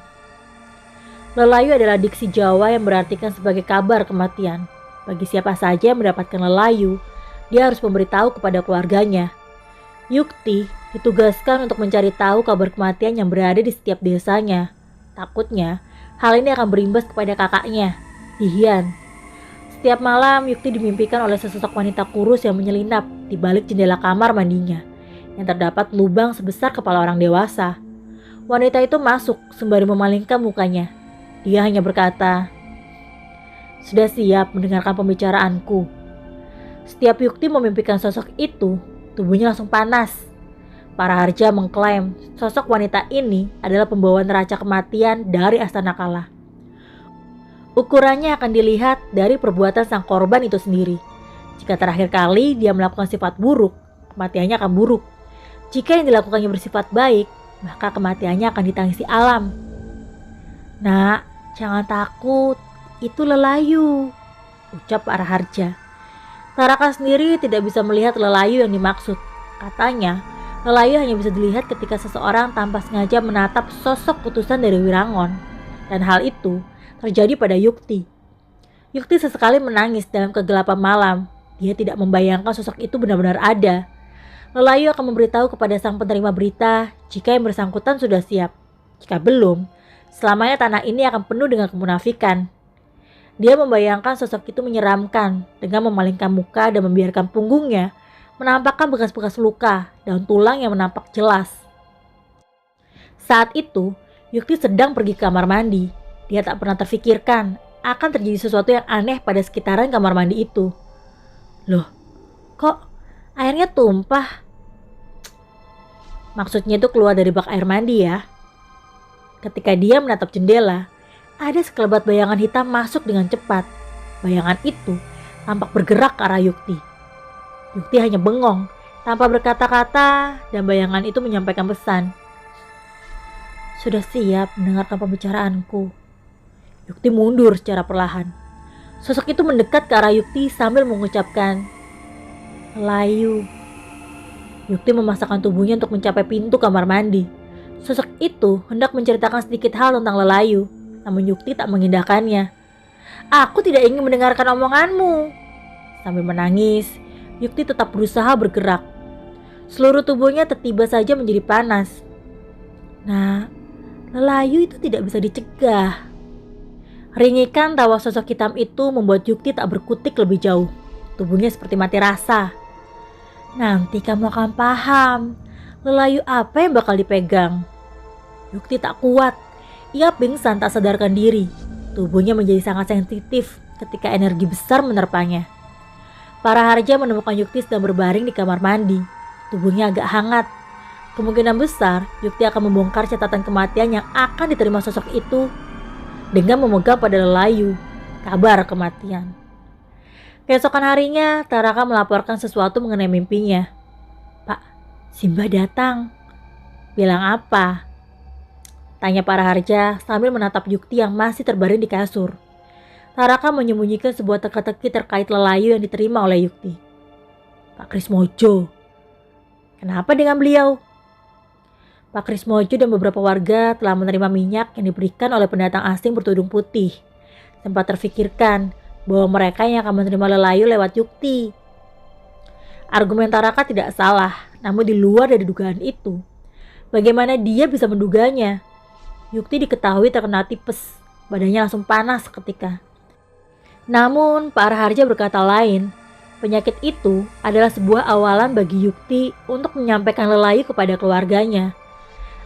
Lelayu adalah diksi Jawa yang berartikan sebagai kabar kematian. Bagi siapa saja yang mendapatkan lelayu, dia harus memberitahu kepada keluarganya. Yukti ditugaskan untuk mencari tahu kabar kematian yang berada di setiap desanya. Takutnya, hal ini akan berimbas kepada kakaknya, Dihian. Setiap malam, Yukti dimimpikan oleh sesosok wanita kurus yang menyelinap di balik jendela kamar mandinya, yang terdapat lubang sebesar kepala orang dewasa. Wanita itu masuk sembari memalingkan mukanya. Dia hanya berkata, "Sudah siap mendengarkan pembicaraanku?" Setiap Yukti memimpikan sosok itu, tubuhnya langsung panas. Para Harja mengklaim sosok wanita ini adalah pembawa neraca kematian dari Astana Kala. Ukurannya akan dilihat dari perbuatan sang korban itu sendiri. Jika terakhir kali dia melakukan sifat buruk, kematiannya akan buruk. Jika yang dilakukannya bersifat baik, maka kematiannya akan ditangisi alam. Nak, jangan takut, itu lelayu, ucap Pak Raharja. Taraka sendiri tidak bisa melihat Lelayu yang dimaksud. Katanya, Lelayu hanya bisa dilihat ketika seseorang tanpa sengaja menatap sosok utusan dari Wirangon. Dan hal itu terjadi pada Yukti. Yukti sesekali menangis dalam kegelapan malam. Dia tidak membayangkan sosok itu benar-benar ada. Lelayu akan memberitahu kepada sang penerima berita jika yang bersangkutan sudah siap. Jika belum, selamanya tanah ini akan penuh dengan kemunafikan. Dia membayangkan sosok itu menyeramkan dengan memalingkan muka dan membiarkan punggungnya menampakkan bekas-bekas luka dan tulang yang menampak jelas. Saat itu, Yukti sedang pergi ke kamar mandi. Dia tak pernah terfikirkan akan terjadi sesuatu yang aneh pada sekitaran kamar mandi itu. Loh, kok airnya tumpah? Maksudnya itu keluar dari bak air mandi ya. Ketika dia menatap jendela, ada sekelebat bayangan hitam masuk dengan cepat. Bayangan itu tampak bergerak ke arah Yukti. Yukti hanya bengong, tanpa berkata-kata, dan bayangan itu menyampaikan pesan. Sudah siap mendengarkan pembicaraanku. Yukti mundur secara perlahan. Sosok itu mendekat ke arah Yukti sambil mengucapkan, Lelayu. Yukti memasakkan tubuhnya untuk mencapai pintu kamar mandi. Sosok itu hendak menceritakan sedikit hal tentang Lelayu, namun Yukti tak mengindahkannya. Aku tidak ingin mendengarkan omonganmu. Sambil menangis, Yukti tetap berusaha bergerak. Seluruh tubuhnya tiba saja menjadi panas. Nah, Lelayu itu tidak bisa dicegah. Ringikan tawa sosok hitam itu membuat Yukti tak berkutik lebih jauh. Tubuhnya seperti mati rasa. Nanti kamu akan paham Lelayu apa yang bakal dipegang. Yukti tak kuat. Ia pingsan tak sadarkan diri. Tubuhnya menjadi sangat sensitif ketika energi besar menerpanya. Para Harja menemukan Yukti sedang berbaring di kamar mandi. Tubuhnya agak hangat. Kemungkinan besar Yukti akan membongkar catatan kematian yang akan diterima sosok itu dengan memegang pada Lelayu kabar kematian. Keesokan harinya, Taraka melaporkan sesuatu mengenai mimpinya. Pak, Simba datang. Bilang apa? Tanya para Harja sambil menatap Yukti yang masih terbaring di kasur. Taraka menyembunyikan sebuah teka-teki terkait Lelayu yang diterima oleh Yukti. Pak Krismojo. Kenapa dengan beliau? Pak Krismojo dan beberapa warga telah menerima minyak yang diberikan oleh pendatang asing bertudung putih. Sempat terfikirkan bahwa mereka yang akan menerima Lelayu lewat Yukti. Argumen Taraka tidak salah, namun di luar dari dugaan itu. Bagaimana dia bisa menduganya? Yukti diketahui terkena tipes, badannya langsung panas seketika. Namun, para Harja berkata lain, penyakit itu adalah sebuah awalan bagi Yukti untuk menyampaikan Lelayu kepada keluarganya.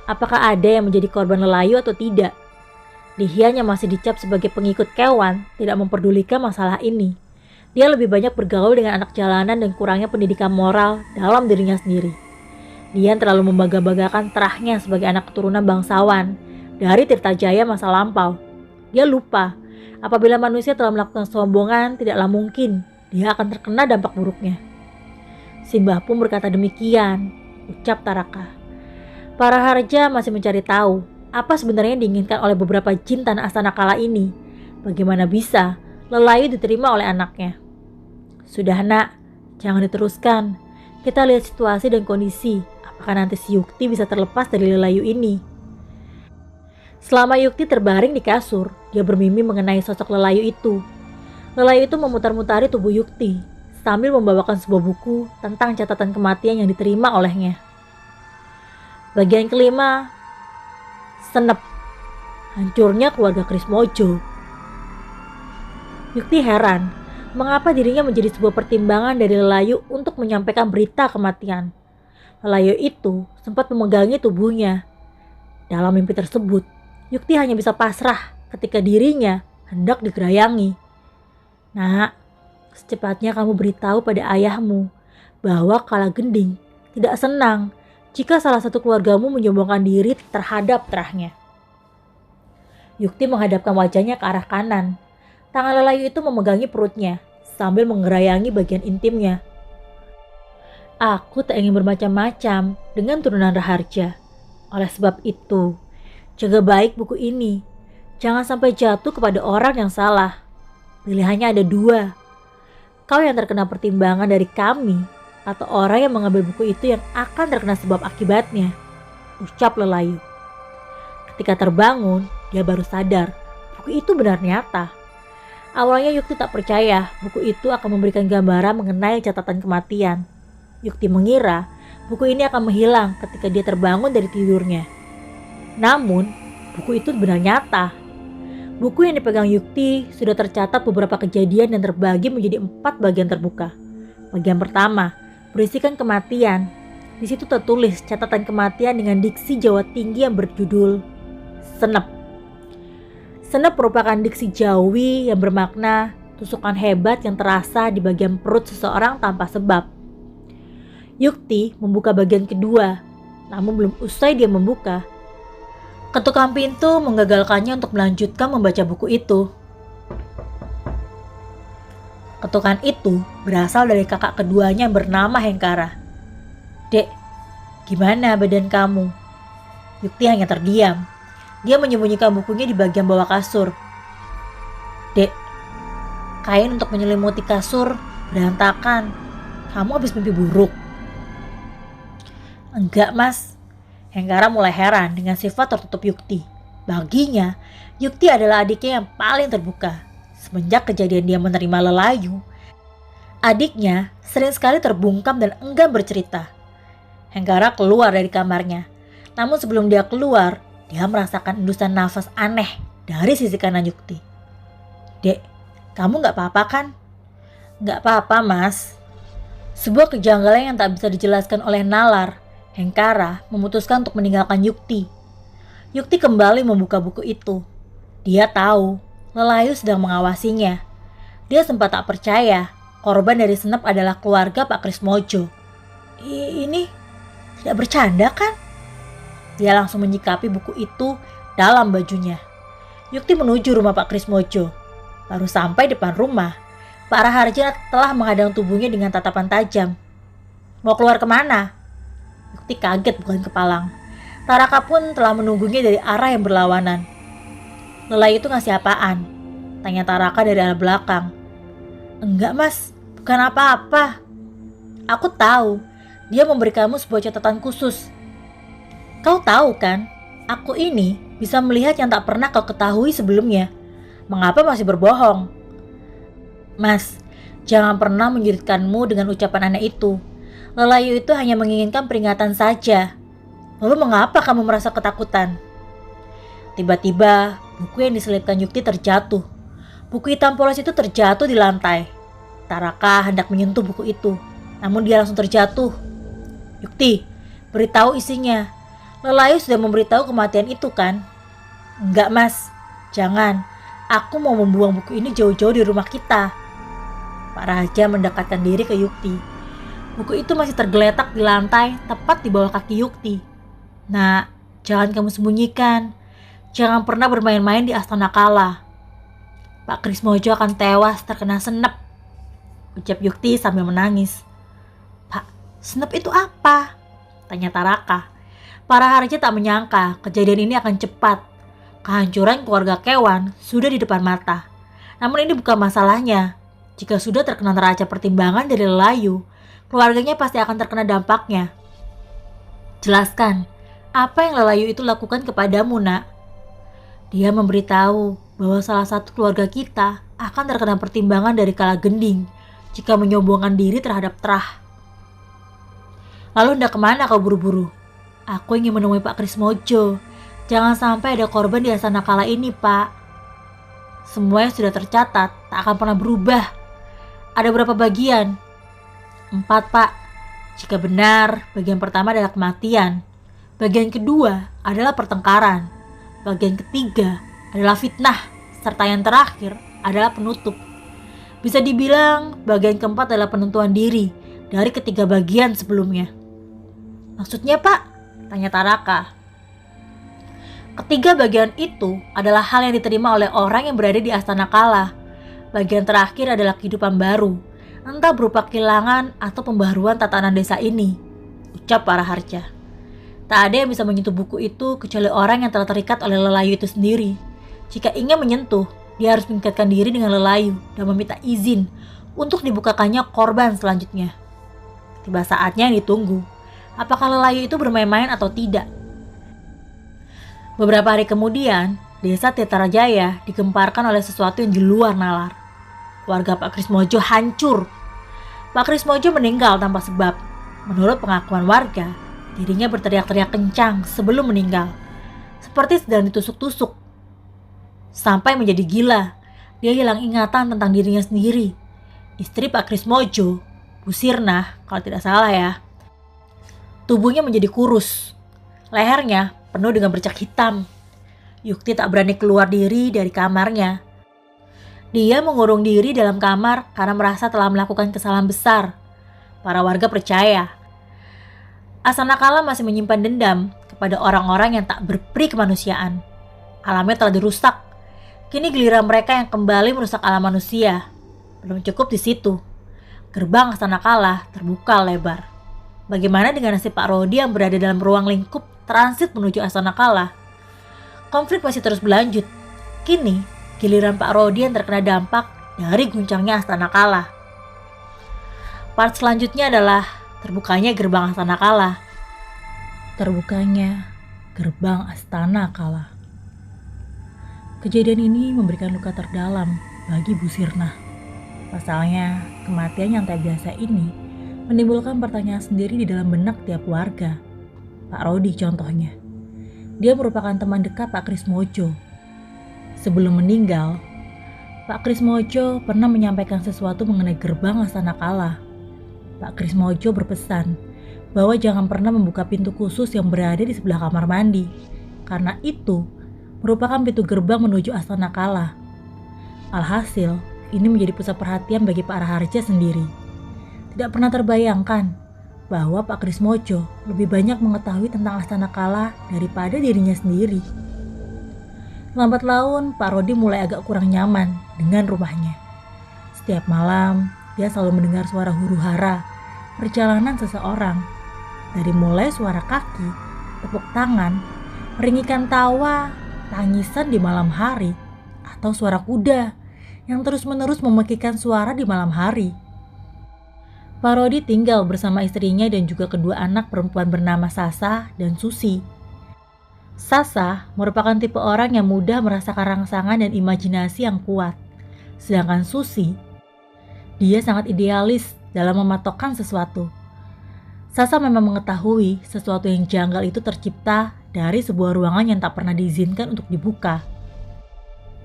Apakah ada yang menjadi korban Lelayu atau tidak? Dihian yang masih dicap sebagai pengikut Kewan tidak memperdulikan masalah ini. Dia lebih banyak bergaul dengan anak jalanan dan kurangnya pendidikan moral dalam dirinya sendiri. Dian terlalu membangga-banggakan terahnya sebagai anak keturunan bangsawan dari Tirtajaya masa lampau. Dia lupa, apabila manusia telah melakukan sombongan, tidaklah mungkin dia akan terkena dampak buruknya. Simbah pun berkata demikian, ucap Taraka. Para Harja masih mencari tahu apa sebenarnya yang diinginkan oleh beberapa jin tanah astana kala ini. Bagaimana bisa Lelayu diterima oleh anaknya? Sudah nak, jangan diteruskan. Kita lihat situasi dan kondisi. Apakah nanti si Yukti bisa terlepas dari Lelayu ini? Selama Yukti terbaring di kasur, dia bermimpi mengenai sosok Lelayu itu. Lelayu itu memutar-mutari tubuh Yukti sambil membawakan sebuah buku tentang catatan kematian yang diterima olehnya. Bagian kelima, Senep, hancurnya keluarga Krismojo. Yukti heran, mengapa dirinya menjadi sebuah pertimbangan dari Lelayu untuk menyampaikan berita kematian. Lelayu itu sempat memegangi tubuhnya. Dalam mimpi tersebut, Yukti hanya bisa pasrah ketika dirinya hendak digerayangi. Nak, secepatnya kamu beritahu pada ayahmu bahwa Kala Gending tidak senang jika salah satu keluargamu menyombongkan diri terhadap terahnya. Yukti menghadapkan wajahnya ke arah kanan. Tangan Lelayu itu memegangi perutnya sambil menggerayangi bagian intimnya. Aku tak ingin bermacam-macam dengan turunan Raharja. Oleh sebab itu, jaga baik buku ini. Jangan sampai jatuh kepada orang yang salah. Pilihannya ada dua. Kau yang terkena pertimbangan dari kami atau orang yang mengambil buku itu yang akan terkena sebab akibatnya, ucap Lelayu. Ketika terbangun, dia baru sadar buku itu benar nyata. Awalnya Yukti tak percaya buku itu akan memberikan gambaran mengenai catatan kematian. Yukti mengira buku ini akan menghilang ketika dia terbangun dari tidurnya. Namun, buku itu benar nyata. Buku yang dipegang Yukti sudah tercatat beberapa kejadian dan terbagi menjadi 4 bagian terbuka. Bagian pertama berisikan kematian. Di situ tertulis catatan kematian dengan diksi Jawa Tinggi yang berjudul Senep. Senep merupakan diksi Jawi yang bermakna tusukan hebat yang terasa di bagian perut seseorang tanpa sebab. Yukti membuka bagian kedua, namun belum usai dia membuka, ketukan pintu menggagalkannya untuk melanjutkan membaca buku itu. Ketukan itu berasal dari kakak keduanya yang bernama Hengkara. "Dek, gimana badan kamu?" Yukti hanya terdiam. Dia menyembunyikan bukunya di bagian bawah kasur. "Dek, kain untuk menyelimuti kasur berantakan. Kamu habis mimpi buruk?" "Enggak, Mas." Hengkara mulai heran dengan sifat tertutup Yukti. Baginya, Yukti adalah adiknya yang paling terbuka. Semenjak kejadian dia menerima Lelayu, adiknya sering sekali terbungkam dan enggan bercerita. Hengkara keluar dari kamarnya. Namun sebelum dia keluar, dia merasakan endusan nafas aneh dari sisi kanan Yukti. "Dek, kamu gak apa-apa kan?" "Gak apa-apa, Mas." Sebuah kejanggalan yang tak bisa dijelaskan oleh nalar, Hengkara memutuskan untuk meninggalkan Yukti. Yukti kembali membuka buku itu. Dia tahu Lelayu sedang mengawasinya. Dia sempat tak percaya korban dari Senep adalah keluarga Pak Krismojo. Ini tidak bercanda kan? Dia langsung menyikapi buku itu dalam bajunya. Yukti menuju rumah Pak Krismojo. Baru sampai depan rumah, Pak Raharja telah menghadang tubuhnya dengan tatapan tajam. "Mau keluar kemana?" Yukti kaget bukan kepalang. Taraka pun telah menunggunya dari arah yang berlawanan. "Lelayu itu ngasih apaan?" tanya Taraka dari arah belakang. "Enggak, Mas, bukan apa-apa. Aku tahu, dia memberi kamu sebuah catatan khusus. Kau tahu kan, aku ini bisa melihat yang tak pernah kau ketahui sebelumnya. Mengapa masih berbohong?" "Mas, jangan pernah menyulitkanmu dengan ucapan aneh itu. Lelayu itu hanya menginginkan peringatan saja. Lalu mengapa kamu merasa ketakutan?" Tiba-tiba, buku yang diselipkan Yukti terjatuh. Buku hitam polos itu terjatuh di lantai. Taraka hendak menyentuh buku itu, namun dia langsung terjatuh. "Yukti, beritahu isinya. Lelayu sudah memberitahu kematian itu kan?" "Enggak, Mas, jangan. Aku mau membuang buku ini jauh-jauh di rumah kita." Pak Raja mendekatkan diri ke Yukti. Buku itu masih tergeletak di lantai, tepat di bawah kaki Yukti. "Nak, jangan kamu sembunyikan. Jangan pernah bermain-main di Astana Kala. Pak Krismojo akan tewas terkena Senep," ucap Yukti sambil menangis. "Pak, Senep itu apa?" tanya Taraka. Para Raharja tak menyangka kejadian ini akan cepat. Kehancuran keluarga Kewan sudah di depan mata. Namun ini bukan masalahnya. Jika sudah terkena neraca pertimbangan dari Lelayu, keluarganya pasti akan terkena dampaknya. "Jelaskan, apa yang Lelayu itu lakukan kepadamu, Nak?" "Dia memberitahu bahwa salah satu keluarga kita akan terkena pertimbangan dari Kala Gending jika menyombongkan diri terhadap Trah." "Lalu hendak kemana kau buru-buru?" "Aku ingin menemui Pak Krismojo. Jangan sampai ada korban di Astana Kala ini, Pak. Semua yang sudah tercatat tak akan pernah berubah." "Ada berapa bagian?" 4, Pak. Jika benar, bagian pertama adalah kematian. Bagian kedua adalah pertengkaran. Bagian ketiga adalah fitnah, serta yang terakhir adalah penutup. Bisa dibilang bagian keempat adalah penentuan diri dari ketiga bagian sebelumnya." "Maksudnya, Pak?" tanya Taraka. "Ketiga bagian itu adalah hal yang diterima oleh orang yang berada di Astana Kala. Bagian terakhir adalah kehidupan baru, entah berupa kehilangan atau pembaharuan tatanan desa ini," ucap Pak Raharja. Tak ada yang bisa menyentuh buku itu kecuali orang yang telah terikat oleh Lelayu itu sendiri. Jika ingin menyentuh, dia harus mengikatkan diri dengan Lelayu dan meminta izin untuk dibukakannya korban selanjutnya. Tiba saatnya yang ditunggu. Apakah lelayu itu bermain-main atau tidak? Beberapa hari kemudian, desa Tetarajaya digemparkan oleh sesuatu yang di luar nalar. Warga Pak Krismojo hancur. Pak Krismojo meninggal tanpa sebab. Menurut pengakuan warga, dirinya berteriak-teriak kencang sebelum meninggal, seperti sedang ditusuk-tusuk. Sampai menjadi gila, dia hilang ingatan tentang dirinya sendiri. Istri Pak Krismojo, Bu Sirnah kalau tidak salah ya, tubuhnya menjadi kurus. Lehernya penuh dengan bercak hitam. Yukti tak berani keluar diri dari kamarnya. Dia mengurung diri dalam kamar karena merasa telah melakukan kesalahan besar. Para warga percaya Asanakala masih menyimpan dendam kepada orang-orang yang tak berperi kemanusiaan. Alamnya telah dirusak. Kini giliran mereka yang kembali merusak alam manusia. Belum cukup di situ. Gerbang Asanakala terbuka lebar. Bagaimana dengan nasib Pak Rodi yang berada dalam ruang lingkup transit menuju Asanakala? Konflik masih terus berlanjut. Kini, giliran Pak Rodi yang terkena dampak dari guncangnya Asanakala. Part selanjutnya adalah terbukanya gerbang Asanakala. Terbukanya gerbang Astanakala. Kejadian ini memberikan luka terdalam bagi Bu Sirnah. Pasalnya, kematian yang tak biasa ini menimbulkan pertanyaan sendiri di dalam benak tiap warga. Pak Rodi contohnya. Dia merupakan teman dekat Pak Krismojo. Sebelum meninggal, Pak Krismojo pernah menyampaikan sesuatu mengenai gerbang Astanakala. Pak Krismojo berpesan bahwa jangan pernah membuka pintu khusus yang berada di sebelah kamar mandi, karena itu merupakan pintu gerbang menuju Astanakala. Alhasil, ini menjadi pusat perhatian bagi Pak Raharja sendiri. Tidak pernah terbayangkan bahwa Pak Krismojo lebih banyak mengetahui tentang Astanakala daripada dirinya sendiri. Lambat laun, Pak Rodi mulai agak kurang nyaman dengan rumahnya. Setiap malam, dia selalu mendengar suara huru-hara perjalanan seseorang. Dari mulai suara kaki, tepuk tangan, ringikan tawa, tangisan di malam hari, atau suara kuda yang terus-menerus memekikan suara di malam hari. Pak Rodi tinggal bersama istrinya dan juga kedua anak perempuan bernama Sasa dan Susi. Sasa merupakan tipe orang yang mudah merasakan rangsangan dan imajinasi yang kuat. Sedangkan Susi, dia sangat idealis dalam mematokkan sesuatu. Sasa memang mengetahui sesuatu yang janggal itu tercipta dari sebuah ruangan yang tak pernah diizinkan untuk dibuka.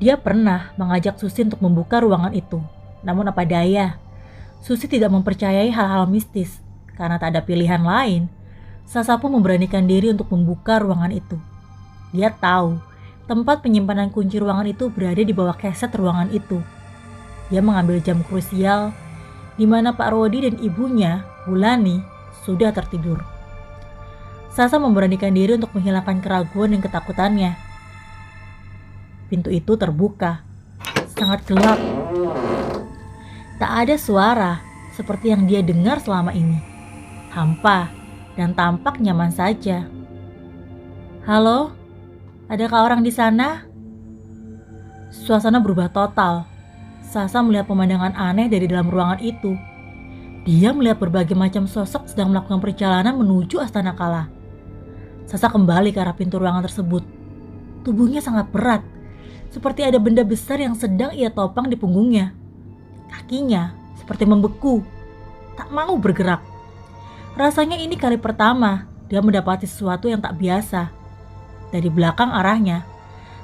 Dia pernah mengajak Susi untuk membuka ruangan itu. Namun apa daya, Susi tidak mempercayai hal-hal mistis. Karena tak ada pilihan lain, Sasa pun memberanikan diri untuk membuka ruangan itu. Dia tahu tempat penyimpanan kunci ruangan itu berada di bawah keset ruangan itu. Dia mengambil jam krusial di mana Pak Rodi dan ibunya, Bulani, sudah tertidur. Sasa memberanikan diri untuk menghilangkan keraguan dan ketakutannya. Pintu itu terbuka, sangat gelap. Tak ada suara seperti yang dia dengar selama ini. Hampa dan tampak nyaman saja. Halo, adakah orang di sana? Suasana berubah total. Sasa melihat pemandangan aneh dari dalam ruangan itu. Dia melihat berbagai macam sosok sedang melakukan perjalanan menuju Astanakala. Sasa kembali ke arah pintu ruangan tersebut. Tubuhnya sangat berat, seperti ada benda besar yang sedang ia topang di punggungnya. Kakinya seperti membeku, tak mau bergerak. Rasanya ini kali pertama dia mendapati sesuatu yang tak biasa. Dari belakang arahnya,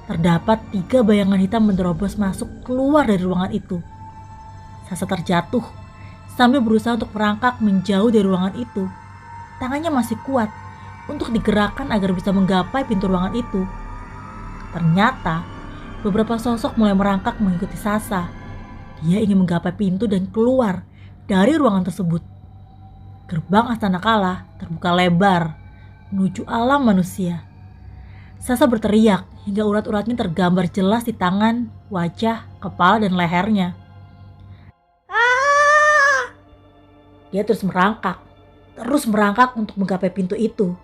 terdapat 3 bayangan hitam menerobos masuk keluar dari ruangan itu. Sasa terjatuh sambil berusaha untuk merangkak menjauh dari ruangan itu. Tangannya masih kuat untuk digerakkan agar bisa menggapai pintu ruangan itu. Ternyata beberapa sosok mulai merangkak mengikuti Sasa. Dia ingin menggapai pintu dan keluar dari ruangan tersebut. Gerbang Astanakala terbuka lebar menuju alam manusia. Sasa berteriak hingga urat-uratnya tergambar jelas di tangan, wajah, kepala, dan lehernya. Dia terus merangkak untuk menggapai pintu itu.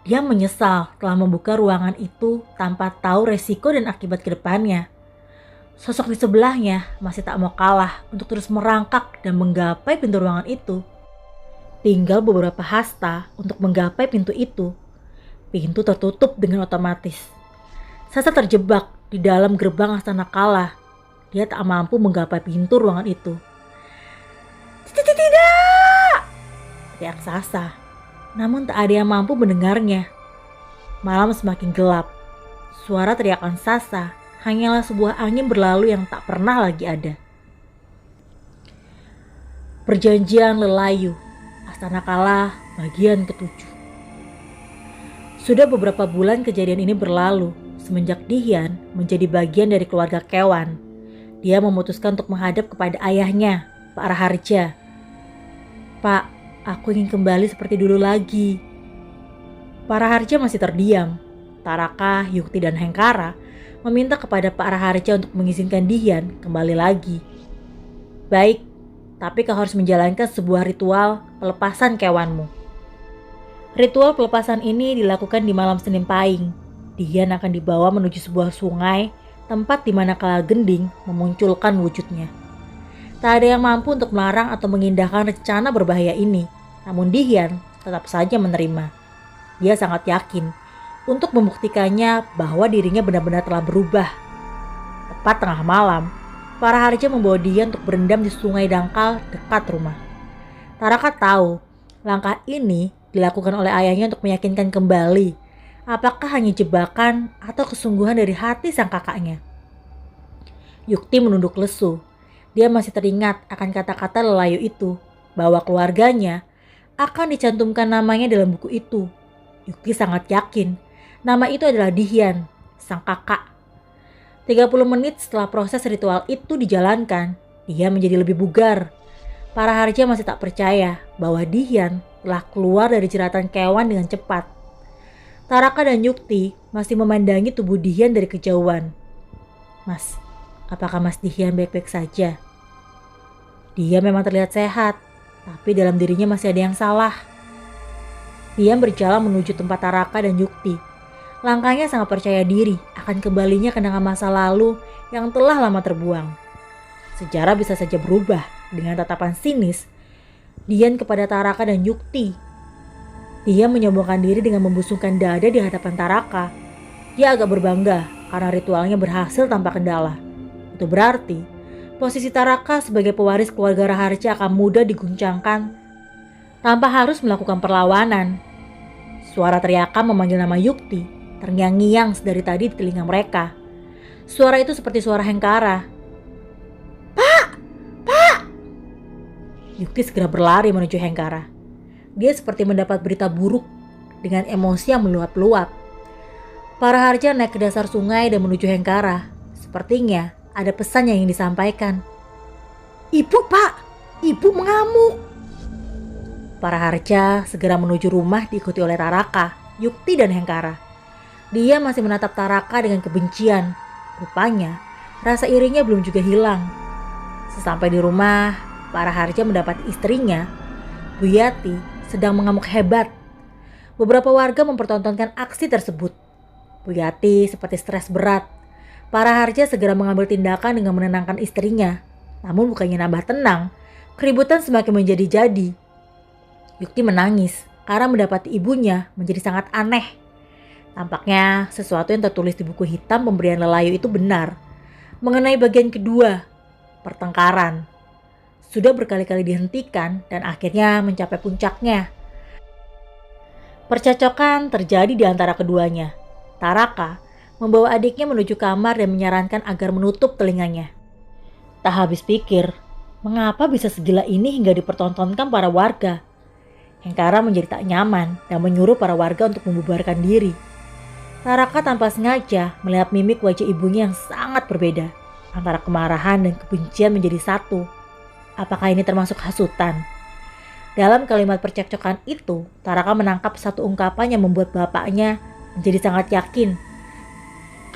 Dia menyesal telah membuka ruangan itu tanpa tahu resiko dan akibat ke depannya. Sosok di sebelahnya masih tak mau kalah untuk terus merangkak dan menggapai pintu ruangan itu. Tinggal beberapa hasta untuk menggapai pintu itu. Pintu tertutup dengan otomatis. Sasa terjebak di dalam gerbang Astana Kala. Dia tak mampu menggapai pintu ruangan itu. Tidak! Teriak Sasa. Namun tak ada yang mampu mendengarnya. Malam semakin gelap. Suara teriakan Sasa hanyalah sebuah angin berlalu yang tak pernah lagi ada. Perjanjian Lelayu, Astana Kala bagian ke-7. Sudah beberapa bulan kejadian ini berlalu semenjak Dihian menjadi bagian dari keluarga Kewan. Dia memutuskan untuk menghadap kepada ayahnya, Pak Raharja. "Pak, aku ingin kembali seperti dulu lagi." Pak Raharja masih terdiam. Taraka, Yukti, dan Hengkara meminta kepada Pak Raharja untuk mengizinkan Dihian kembali lagi. "Baik, tapi kau harus menjalankan sebuah ritual pelepasan kewanmu." Ritual pelepasan ini dilakukan di malam Senin Pahing. Dihian akan dibawa menuju sebuah sungai, tempat di mana Kala Gending memunculkan wujudnya. Tak ada yang mampu untuk melarang atau mengindahkan rencana berbahaya ini, namun Dihian tetap saja menerima. Dia sangat yakin untuk membuktikannya bahwa dirinya benar-benar telah berubah. Tepat tengah malam, Pak Raharja membawa Dihian untuk berendam di sungai dangkal dekat rumah. Taraka tahu langkah ini dilakukan oleh ayahnya untuk meyakinkan kembali apakah hanya jebakan atau kesungguhan dari hati sang kakaknya. Yukti menunduk lesu. Dia masih teringat akan kata-kata Lelayu itu, bahwa keluarganya akan dicantumkan namanya dalam buku itu. Yukti sangat yakin nama itu adalah Dihian, sang kakak. 30 menit setelah proses ritual itu dijalankan, dia menjadi lebih bugar. Para Raharja masih tak percaya bahwa Dihian telah keluar dari jeratan kewan dengan cepat. Taraka dan Yukti masih memandangi tubuh Dihian dari kejauhan. "Mas, apakah Mas Dihian baik-baik saja?" Dia memang terlihat sehat, tapi dalam dirinya masih ada yang salah. Dia berjalan menuju tempat Taraka dan Yukti. Langkahnya sangat percaya diri akan kembalinya kenangan masa lalu yang telah lama terbuang. Sejarah bisa saja berubah dengan tatapan sinis Dihian kepada Taraka dan Yukti. Dia menyombongkan diri dengan membusungkan dada di hadapan Taraka. Dia agak berbangga karena ritualnya berhasil tanpa kendala. Itu berarti posisi Taraka sebagai pewaris keluarga Raharja akan mudah diguncangkan tanpa harus melakukan perlawanan. Suara teriakan memanggil nama Yukti terngiang-ngiang dari tadi di telinga mereka. Suara itu seperti suara Hengkara. "Pak! Pak!" Yukti segera berlari menuju Hengkara. Dia seperti mendapat berita buruk dengan emosi yang meluap-luap. Para Raharja naik ke dasar sungai dan menuju Hengkara. Sepertinya ada pesan yang ingin disampaikan. "Ibu, Pak! Ibu mengamuk!" Para Raharja segera menuju rumah diikuti oleh Taraka, Yukti, dan Hengkara. Dia masih menatap Taraka dengan kebencian. Rupanya rasa irinya belum juga hilang. Sesampai di rumah, para Raharja mendapat istrinya, Bu Yati, sedang mengamuk hebat. Beberapa warga mempertontonkan aksi tersebut. Bu Yati seperti stres berat. Para Raharja segera mengambil tindakan dengan menenangkan istrinya. Namun bukannya nambah tenang, keributan semakin menjadi-jadi. Yukti menangis karena mendapati ibunya menjadi sangat aneh. Tampaknya sesuatu yang tertulis di buku hitam pemberian Lelayu itu benar. Mengenai bagian kedua, pertengkaran. Sudah berkali-kali dihentikan dan akhirnya mencapai puncaknya. Percekcokan terjadi di antara keduanya. Taraka membawa adiknya menuju kamar dan menyarankan agar menutup telinganya. Tak habis pikir, mengapa bisa segila ini hingga dipertontonkan para warga? Hengkara menjadi tak nyaman dan menyuruh para warga untuk membubarkan diri. Taraka tanpa sengaja melihat mimik wajah ibunya yang sangat berbeda. Antara kemarahan dan kebencian menjadi satu. Apakah ini termasuk hasutan? Dalam kalimat percekcokan itu, Taraka menangkap satu ungkapan yang membuat bapaknya menjadi sangat yakin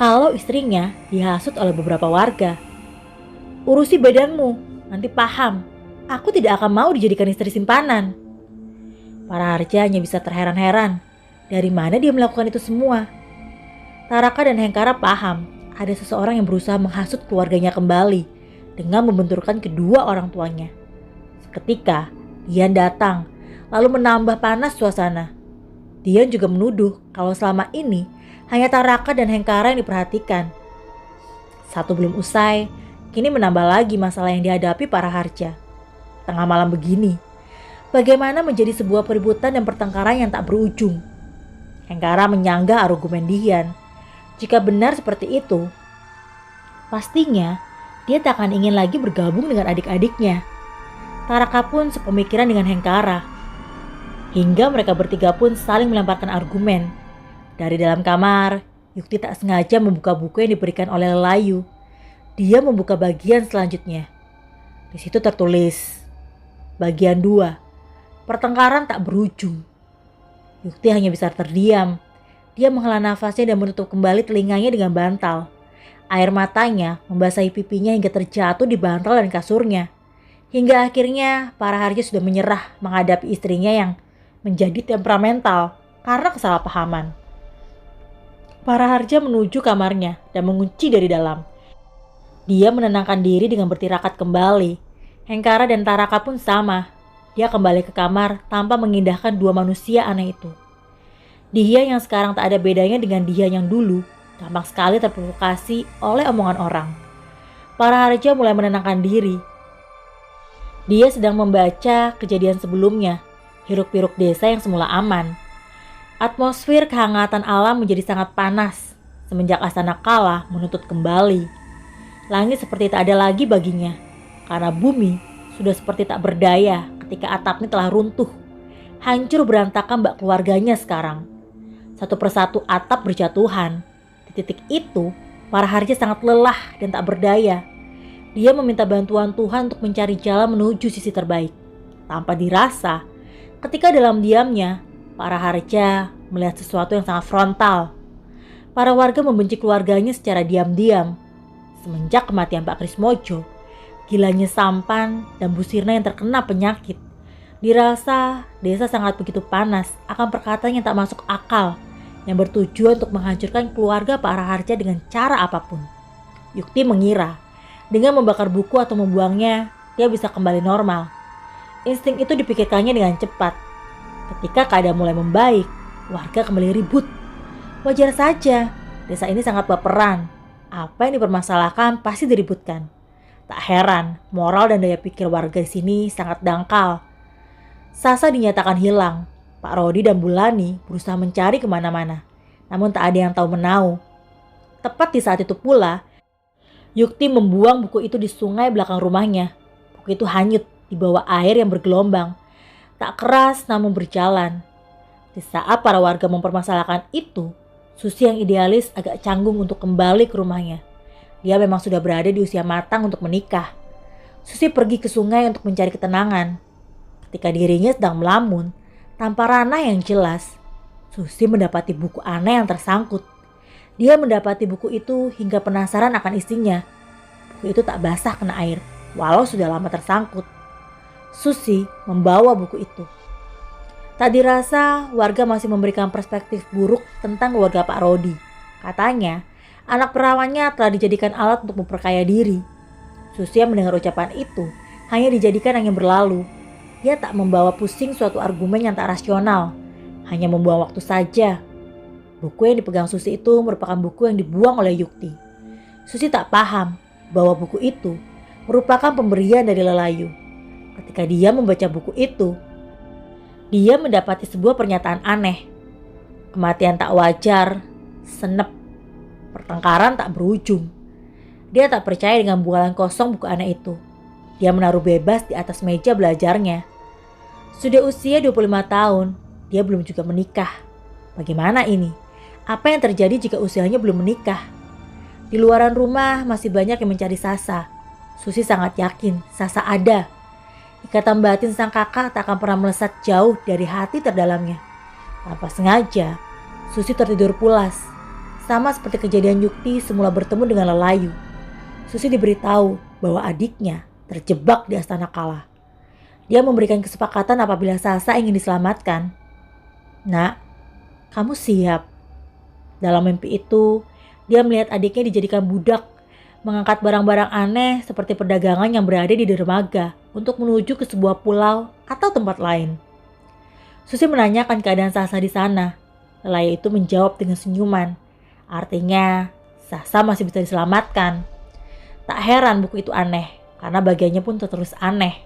kalau istrinya dihasut oleh beberapa warga. "Urusi badanmu, nanti paham. Aku tidak akan mau dijadikan istri simpanan." Para Raharja hanya bisa terheran-heran. Dari mana dia melakukan itu semua? Taraka dan Hengkara paham ada seseorang yang berusaha menghasut keluarganya kembali dengan membenturkan kedua orang tuanya. Seketika, Dian datang, lalu menambah panas suasana. Dian juga menuduh kalau selama ini hanya Taraka dan Hengkara yang diperhatikan. Satu belum usai, kini menambah lagi masalah yang dihadapi para Harja. Tengah malam begini, bagaimana menjadi sebuah peributan dan pertengkaran yang tak berujung? Hengkara menyanggah argumen Dian. Jika benar seperti itu, pastinya dia tak akan ingin lagi bergabung dengan adik-adiknya. Taraka pun sepemikiran dengan Hengkara. Hingga mereka bertiga pun saling melemparkan argumen. Dari dalam kamar, Yukti tak sengaja membuka buku yang diberikan oleh Lelayu. Dia membuka bagian selanjutnya. Di situ tertulis, bagian 2, pertengkaran tak berujung. Yukti hanya bisa terdiam. Dia menghela nafasnya dan menutup kembali telinganya dengan bantal. Air matanya membasahi pipinya hingga terjatuh di bantal dan kasurnya. Hingga akhirnya para Harja sudah menyerah menghadapi istrinya yang menjadi temperamental karena kesalahpahaman. Para Harja menuju kamarnya dan mengunci dari dalam. Dia menenangkan diri dengan bertirakat kembali. Hengkara dan Taraka pun sama. Dia kembali ke kamar tanpa mengindahkan dua manusia aneh itu. Dia yang sekarang tak ada bedanya dengan dia yang dulu, gampang sekali terprovokasi oleh omongan orang. Para Harja mulai menenangkan diri. Dia sedang membaca kejadian sebelumnya, hiruk-pikuk desa yang semula aman. Atmosfer kehangatan alam menjadi sangat panas semenjak Astana Kala menuntut kembali. Langit seperti tak ada lagi baginya, karena bumi sudah seperti tak berdaya ketika atapnya telah runtuh. Hancur berantakan bak keluarganya sekarang. Satu persatu atap berjatuhan. Di titik itu, para Harja sangat lelah dan tak berdaya. Dia meminta bantuan Tuhan untuk mencari jalan menuju sisi terbaik. Tanpa dirasa, ketika dalam diamnya, para Harja melihat sesuatu yang sangat frontal. Para warga membenci keluarganya secara diam-diam. Semenjak kematian Pak Krismojo, gilanya Sampan dan Bu Sirna yang terkena penyakit. Dirasa desa sangat begitu panas akan perkataan yang tak masuk akal yang bertujuan untuk menghancurkan keluarga para Harja dengan cara apapun. Yukti mengira dengan membakar buku atau membuangnya, dia bisa kembali normal. Insting itu dipikirkannya dengan cepat. Ketika keadaan mulai membaik, warga kembali ribut. Wajar saja, desa ini sangat baperan. Apa yang dipermasalahkan pasti diributkan. Tak heran, moral dan daya pikir warga di sini sangat dangkal. Sasa dinyatakan hilang. Pak Rodi dan Bulani berusaha mencari kemana-mana. Namun tak ada yang tahu menau. Tepat di saat itu pula, Yukti membuang buku itu di sungai belakang rumahnya. Buku itu hanyut di bawah air yang bergelombang. Tak keras namun berjalan. Di saat para warga mempermasalahkan itu, Susi yang idealis agak canggung untuk kembali ke rumahnya. Dia memang sudah berada di usia matang untuk menikah. Susi pergi ke sungai untuk mencari ketenangan. Ketika dirinya sedang melamun, tanpa ranah yang jelas, Susi mendapati buku aneh yang tersangkut. Dia mendapati buku itu hingga penasaran akan isinya. Buku itu tak basah kena air, walau sudah lama tersangkut. Susi membawa buku itu. Tak dirasa warga masih memberikan perspektif buruk tentang keluarga Pak Rodi. Katanya, anak perawannya telah dijadikan alat untuk memperkaya diri. Susi yang mendengar ucapan itu hanya dijadikan angin berlalu. Dia tak membawa pusing suatu argumen yang tak rasional, hanya membuang waktu saja. Buku yang dipegang Susi itu merupakan buku yang dibuang oleh Yukti. Susi tak paham bahwa buku itu merupakan pemberian dari Lelayu. Ketika dia membaca buku itu, dia mendapati sebuah pernyataan aneh. Kematian tak wajar, senep, pertengkaran tak berujung. Dia tak percaya dengan bualan kosong buku aneh itu. Dia menaruh bebas di atas meja belajarnya. Sudah usia 25 tahun, dia belum juga menikah. Bagaimana ini? Apa yang terjadi jika usianya belum menikah? Di luaran rumah masih banyak yang mencari Sasa. Susi sangat yakin Sasa ada. Ikatan batin sang kakak tak akan pernah melesat jauh dari hati terdalamnya. Tanpa sengaja, Susi tertidur pulas. Sama seperti kejadian Yukti semula bertemu dengan Lelayu. Susi diberitahu bahwa adiknya terjebak di Astana Kala. Dia memberikan kesepakatan apabila Sasa ingin diselamatkan. Nak, kamu siap. Dalam mimpi itu, Dia melihat adiknya dijadikan budak, mengangkat barang-barang aneh seperti perdagangan yang berada di dermaga untuk menuju ke sebuah pulau atau tempat lain. Susi menanyakan keadaan Sasa di sana. Lelayu itu menjawab dengan senyuman. Artinya, Sasa masih bisa diselamatkan. Tak heran buku itu aneh, karena bagiannya pun tertulis aneh.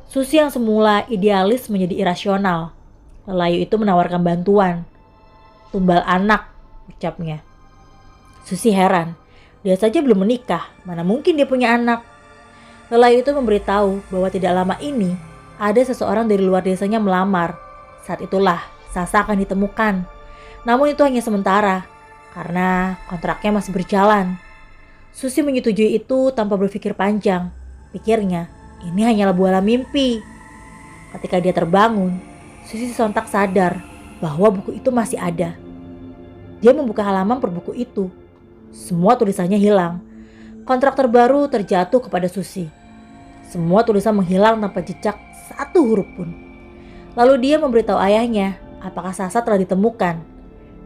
Susi yang semula idealis menjadi irasional. Lelayu itu menawarkan bantuan. Tumbal anak, ucapnya. Susi heran. Dia saja belum menikah, mana mungkin dia punya anak. Lelayu itu memberitahu bahwa tidak lama ini ada seseorang dari luar desanya melamar. Saat itulah Sasa akan ditemukan. Namun itu hanya sementara, karena kontraknya masih berjalan. Susi menyetujui itu tanpa berpikir panjang. Pikirnya, ini hanyalah bualan mimpi. Ketika dia terbangun, Susi sontak sadar bahwa buku itu masih ada. Dia membuka halaman per buku itu. Semua tulisannya hilang. Kontrak terbaru terjatuh kepada Susi. Semua tulisan menghilang tanpa jejak satu huruf pun. Lalu dia memberitahu ayahnya apakah Sasa telah ditemukan.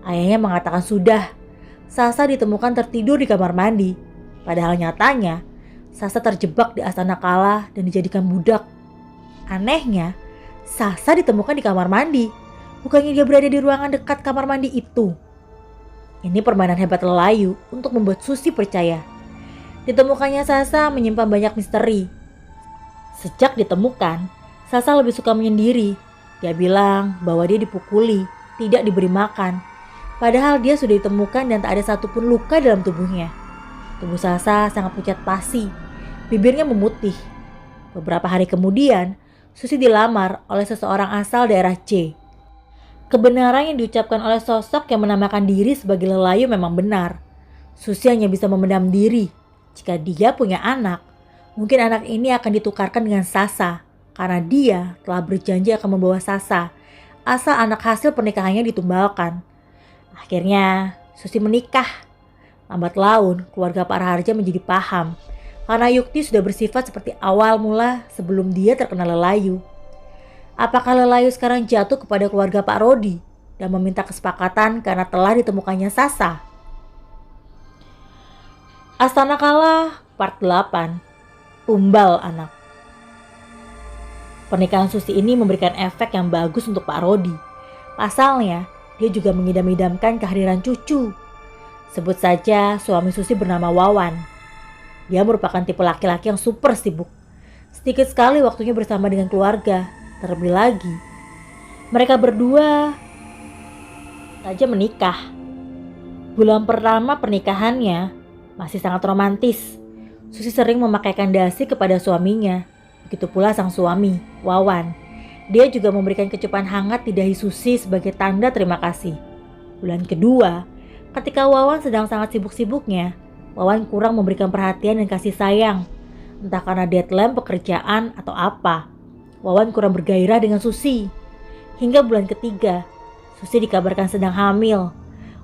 Ayahnya mengatakan sudah. Sasa ditemukan tertidur di kamar mandi. Padahal nyatanya Sasa terjebak di Astana Kala dan dijadikan budak. Anehnya, Sasa ditemukan di kamar mandi. Bukannya dia berada di ruangan dekat kamar mandi itu. Ini permainan hebat Lelayu untuk membuat Susi percaya. Ditemukannya Sasa menyimpan banyak misteri. Sejak ditemukan, Sasa lebih suka menyendiri. Dia bilang bahwa dia dipukuli, tidak diberi makan. Padahal dia sudah ditemukan dan tak ada satupun luka dalam tubuhnya. Tubuh Sasa sangat pucat pasi, bibirnya memutih. Beberapa hari kemudian, Susi dilamar oleh seseorang asal daerah C. Kebenaran yang diucapkan oleh sosok yang menamakan diri sebagai Lelayu memang benar. Susi hanya bisa memendam diri. Jika dia punya anak, mungkin anak ini akan ditukarkan dengan Sasa. Karena dia telah berjanji akan membawa Sasa, asal anak hasil pernikahannya ditumbalkan. Akhirnya, Susi menikah. Lambat laun, keluarga Pak Raharja menjadi paham. Karena Yukti sudah bersifat seperti awal mula sebelum dia terkena Lelayu. Apakah Lelayu sekarang jatuh kepada keluarga Pak Rodi dan meminta kesepakatan karena telah ditemukannya Sasa? Astana Kala Part 8. Tumbal Anak. Pernikahan Susi ini memberikan efek yang bagus untuk Pak Rodi. Pasalnya, dia juga mengidam-idamkan kehadiran cucu. Sebut saja suami Susi bernama Wawan. Dia merupakan tipe laki-laki yang super sibuk. Sedikit sekali waktunya bersama dengan keluarga. Terlebih lagi, mereka berdua saja menikah. Bulan pertama pernikahannya masih sangat romantis. Susi sering memakaikan dasi kepada suaminya. Begitu pula sang suami, Wawan. Dia juga memberikan kecupan hangat di dahi Susi sebagai tanda terima kasih. Bulan kedua, ketika Wawan sedang sangat sibuk-sibuknya, Wawan kurang memberikan perhatian dan kasih sayang. Entah karena deadline pekerjaan atau apa. Wawan kurang bergairah dengan Susi. Hingga bulan ketiga, Susi dikabarkan sedang hamil.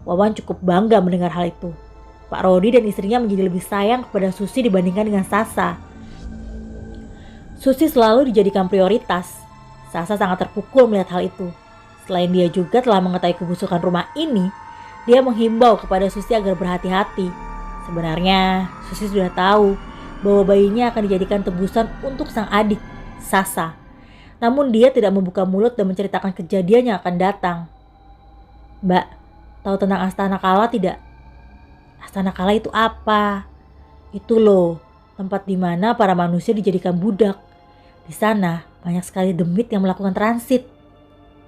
Wawan cukup bangga mendengar hal itu. Pak Rodi dan istrinya menjadi lebih sayang kepada Susi dibandingkan dengan Sasa. Susi selalu dijadikan prioritas. Sasa sangat terpukul melihat hal itu. Selain dia juga telah mengetahui kebusukan rumah ini, dia menghimbau kepada Susi agar berhati-hati. Sebenarnya, Susi sudah tahu bahwa bayinya akan dijadikan tebusan untuk sang adik, Sasa. Namun dia tidak membuka mulut dan menceritakan kejadian yang akan datang. Mbak, tahu tentang Astana Kala tidak? Astana Kala itu apa? Itu loh, tempat di mana para manusia dijadikan budak. Di sana banyak sekali demit yang melakukan transit.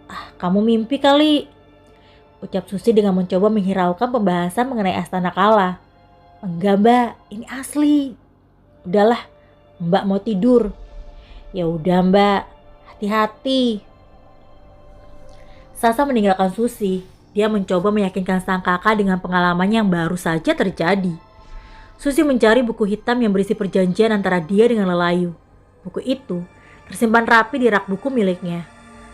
Ah, kamu mimpi kali, ucap Susi dengan mencoba menghiraukan pembahasan mengenai Astana Kala. Enggak mbak, ini asli. Udahlah, mbak mau tidur. Ya udah mbak, hati-hati. Sasa meninggalkan Susi. Dia mencoba meyakinkan sang kakak dengan pengalaman yang baru saja terjadi. Susi mencari buku hitam yang berisi perjanjian antara dia dengan Lelayu. Buku itu tersimpan rapi di rak buku miliknya.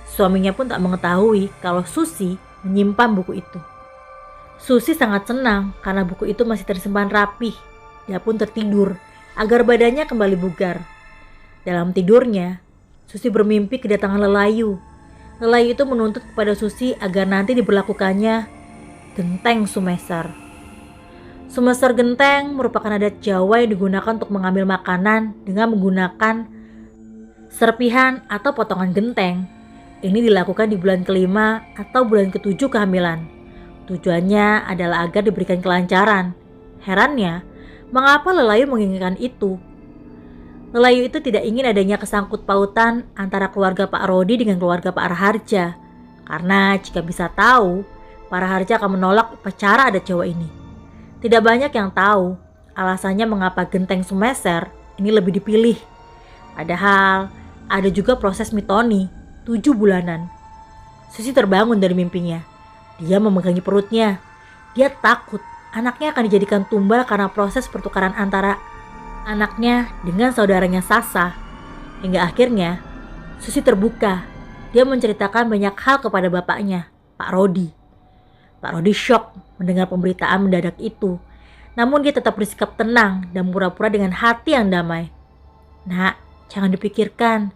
Suaminya pun tak mengetahui kalau Susi menyimpan buku itu. Susi sangat senang karena buku itu masih tersimpan rapi. Dia pun tertidur agar badannya kembali bugar. Dalam tidurnya, Susi bermimpi kedatangan Lelayu. Lelayu itu menuntut kepada Susi agar nanti diberlakukannya genteng Sumesar. Sumeser genteng merupakan adat Jawa yang digunakan untuk mengambil makanan dengan menggunakan serpihan atau potongan genteng. Ini dilakukan di bulan kelima atau bulan ketujuh kehamilan. Tujuannya adalah agar diberikan kelancaran. Herannya, mengapa Lelayu menginginkan itu? Lelayu itu tidak ingin adanya kesangkut pautan antara keluarga Pak Rodi dengan keluarga Pak Raharja. Karena jika bisa tahu, Pak Raharja akan menolak upacara adat Jawa ini. Tidak banyak yang tahu alasannya mengapa genteng Sumeser ini lebih dipilih. Padahal ada juga proses mitoni 7 bulanan. Susi terbangun dari mimpinya. Dia memegangi perutnya. Dia takut anaknya akan dijadikan tumbal karena proses pertukaran antara anaknya dengan saudaranya Sasa. Hingga akhirnya Susi terbuka. Dia menceritakan banyak hal kepada bapaknya, Pak Rodi. Pak Rodi syok mendengar pemberitaan mendadak itu. Namun dia tetap bersikap tenang dan pura-pura dengan hati yang damai. Nak, jangan dipikirkan.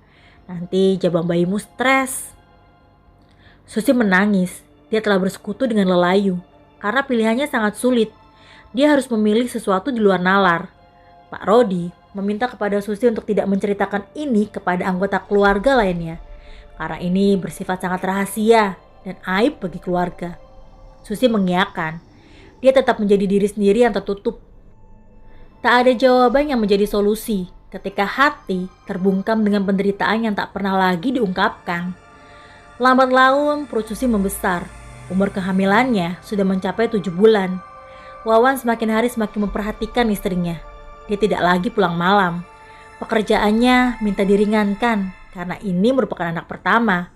Nanti jabang bayimu stres. Susi menangis. Dia telah bersekutu dengan Lelayu. Karena pilihannya sangat sulit. Dia harus memilih sesuatu di luar nalar. Pak Rodi meminta kepada Susi untuk tidak menceritakan ini kepada anggota keluarga lainnya. Karena ini bersifat sangat rahasia dan aib bagi keluarga. Susi mengiyakan. Dia tetap menjadi diri sendiri yang tertutup. Tak ada jawaban yang menjadi solusi ketika hati terbungkam dengan penderitaan yang tak pernah lagi diungkapkan. Lambat laun perut Susi membesar. Umur kehamilannya sudah mencapai 7 bulan. Wawan semakin hari semakin memperhatikan istrinya. Dia tidak lagi pulang malam. Pekerjaannya minta diringankan karena ini merupakan anak pertama.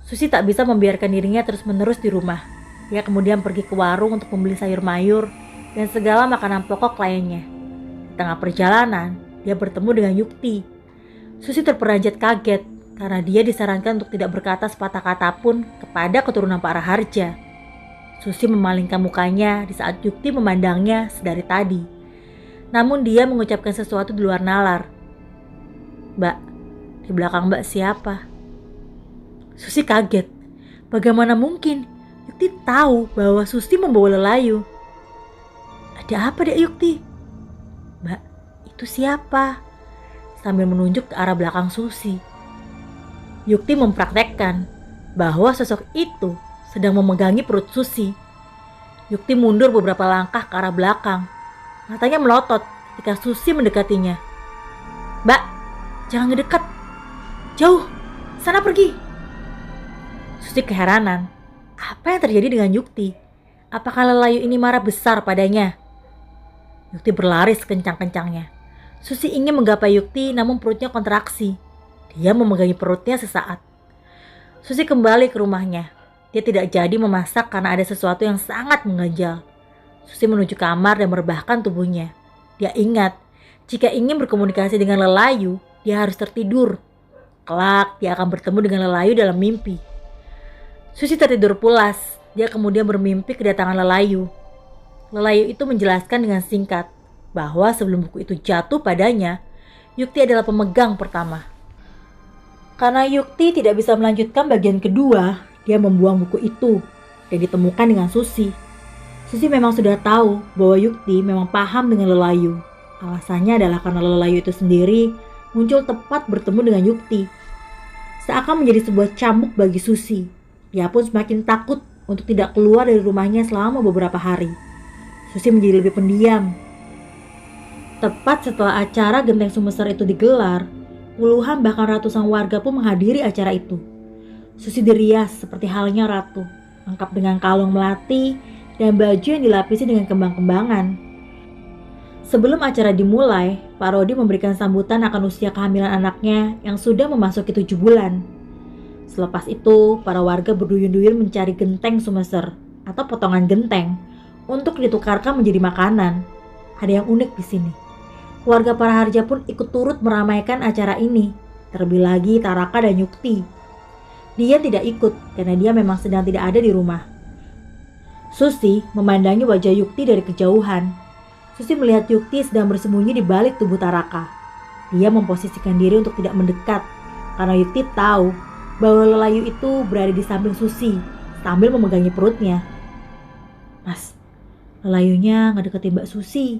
Susi tak bisa membiarkan dirinya terus-menerus di rumah. Dia kemudian pergi ke warung untuk membeli sayur mayur dan segala makanan pokok lainnya. Di tengah perjalanan, dia bertemu dengan Yukti. Susi terperanjat kaget karena dia disarankan untuk tidak berkata sepatah kata pun kepada keturunan Pak Raharja. Susi memalingkan mukanya di saat Yukti memandangnya sedari tadi. Namun dia mengucapkan sesuatu di luar nalar. Mbak, di belakang Mbak siapa? Susi kaget. Bagaimana mungkin Yukti tahu bahwa Susi membawa Lelayu? Ada apa Dek Yukti? Mbak, itu siapa? Sambil menunjuk ke arah belakang Susi. Yukti mempraktekkan bahwa sosok itu sedang memegangi perut Susi. Yukti mundur beberapa langkah ke arah belakang. Matanya melotot ketika Susi mendekatinya. Mbak, jangan ngedekat. Jauh, sana pergi. Susi keheranan. Apa yang terjadi dengan Yukti? Apakah Lelayu ini marah besar padanya? Yukti berlari sekencang-kencangnya. Susi ingin menggapai Yukti namun perutnya kontraksi. Dia memegangi perutnya sesaat. Susi kembali ke rumahnya. Dia tidak jadi memasak karena ada sesuatu yang sangat mengganjal. Susi menuju kamar dan merebahkan tubuhnya. Dia ingat, jika ingin berkomunikasi dengan Lelayu, dia harus tertidur. Kelak, dia akan bertemu dengan Lelayu dalam mimpi. Susi tertidur pulas. Dia kemudian bermimpi kedatangan Lelayu. Lelayu itu menjelaskan dengan singkat bahwa sebelum buku itu jatuh padanya, Yukti adalah pemegang pertama. Karena Yukti tidak bisa melanjutkan bagian kedua, dia membuang buku itu dan ditemukan dengan Susi. Susi memang sudah tahu bahwa Yukti memang paham dengan Lelayu. Alasannya adalah karena Lelayu itu sendiri muncul tepat bertemu dengan Yukti. Seakan menjadi sebuah cambuk bagi Susi. Dia pun semakin takut untuk tidak keluar dari rumahnya selama beberapa hari. Susi menjadi lebih pendiam. Tepat setelah acara Genteng Sumeser itu digelar, puluhan bahkan ratusan warga pun menghadiri acara itu. Susi dirias seperti halnya ratu, lengkap dengan kalung melati dan baju yang dilapisi dengan kembang-kembangan. Sebelum acara dimulai, Pak Rodi memberikan sambutan akan usia kehamilan anaknya yang sudah memasuki 7 bulan. Selepas itu, para warga berduyun-duyun mencari genteng Sumeser atau potongan genteng untuk ditukarkan menjadi makanan. Ada yang unik di sini. Keluarga Pak Raharja pun ikut turut meramaikan acara ini. Terlebih lagi Taraka dan Yukti. Dia tidak ikut karena dia memang sedang tidak ada di rumah. Susi memandangi wajah Yukti dari kejauhan. Susi melihat Yukti sedang bersembunyi di balik tubuh Taraka. Dia memposisikan diri untuk tidak mendekat karena Yukti tahu bahwa Lelayu itu berada di samping Susi sambil memegangi perutnya. Mas, Lelayunya ngedeketin Mbak Susi.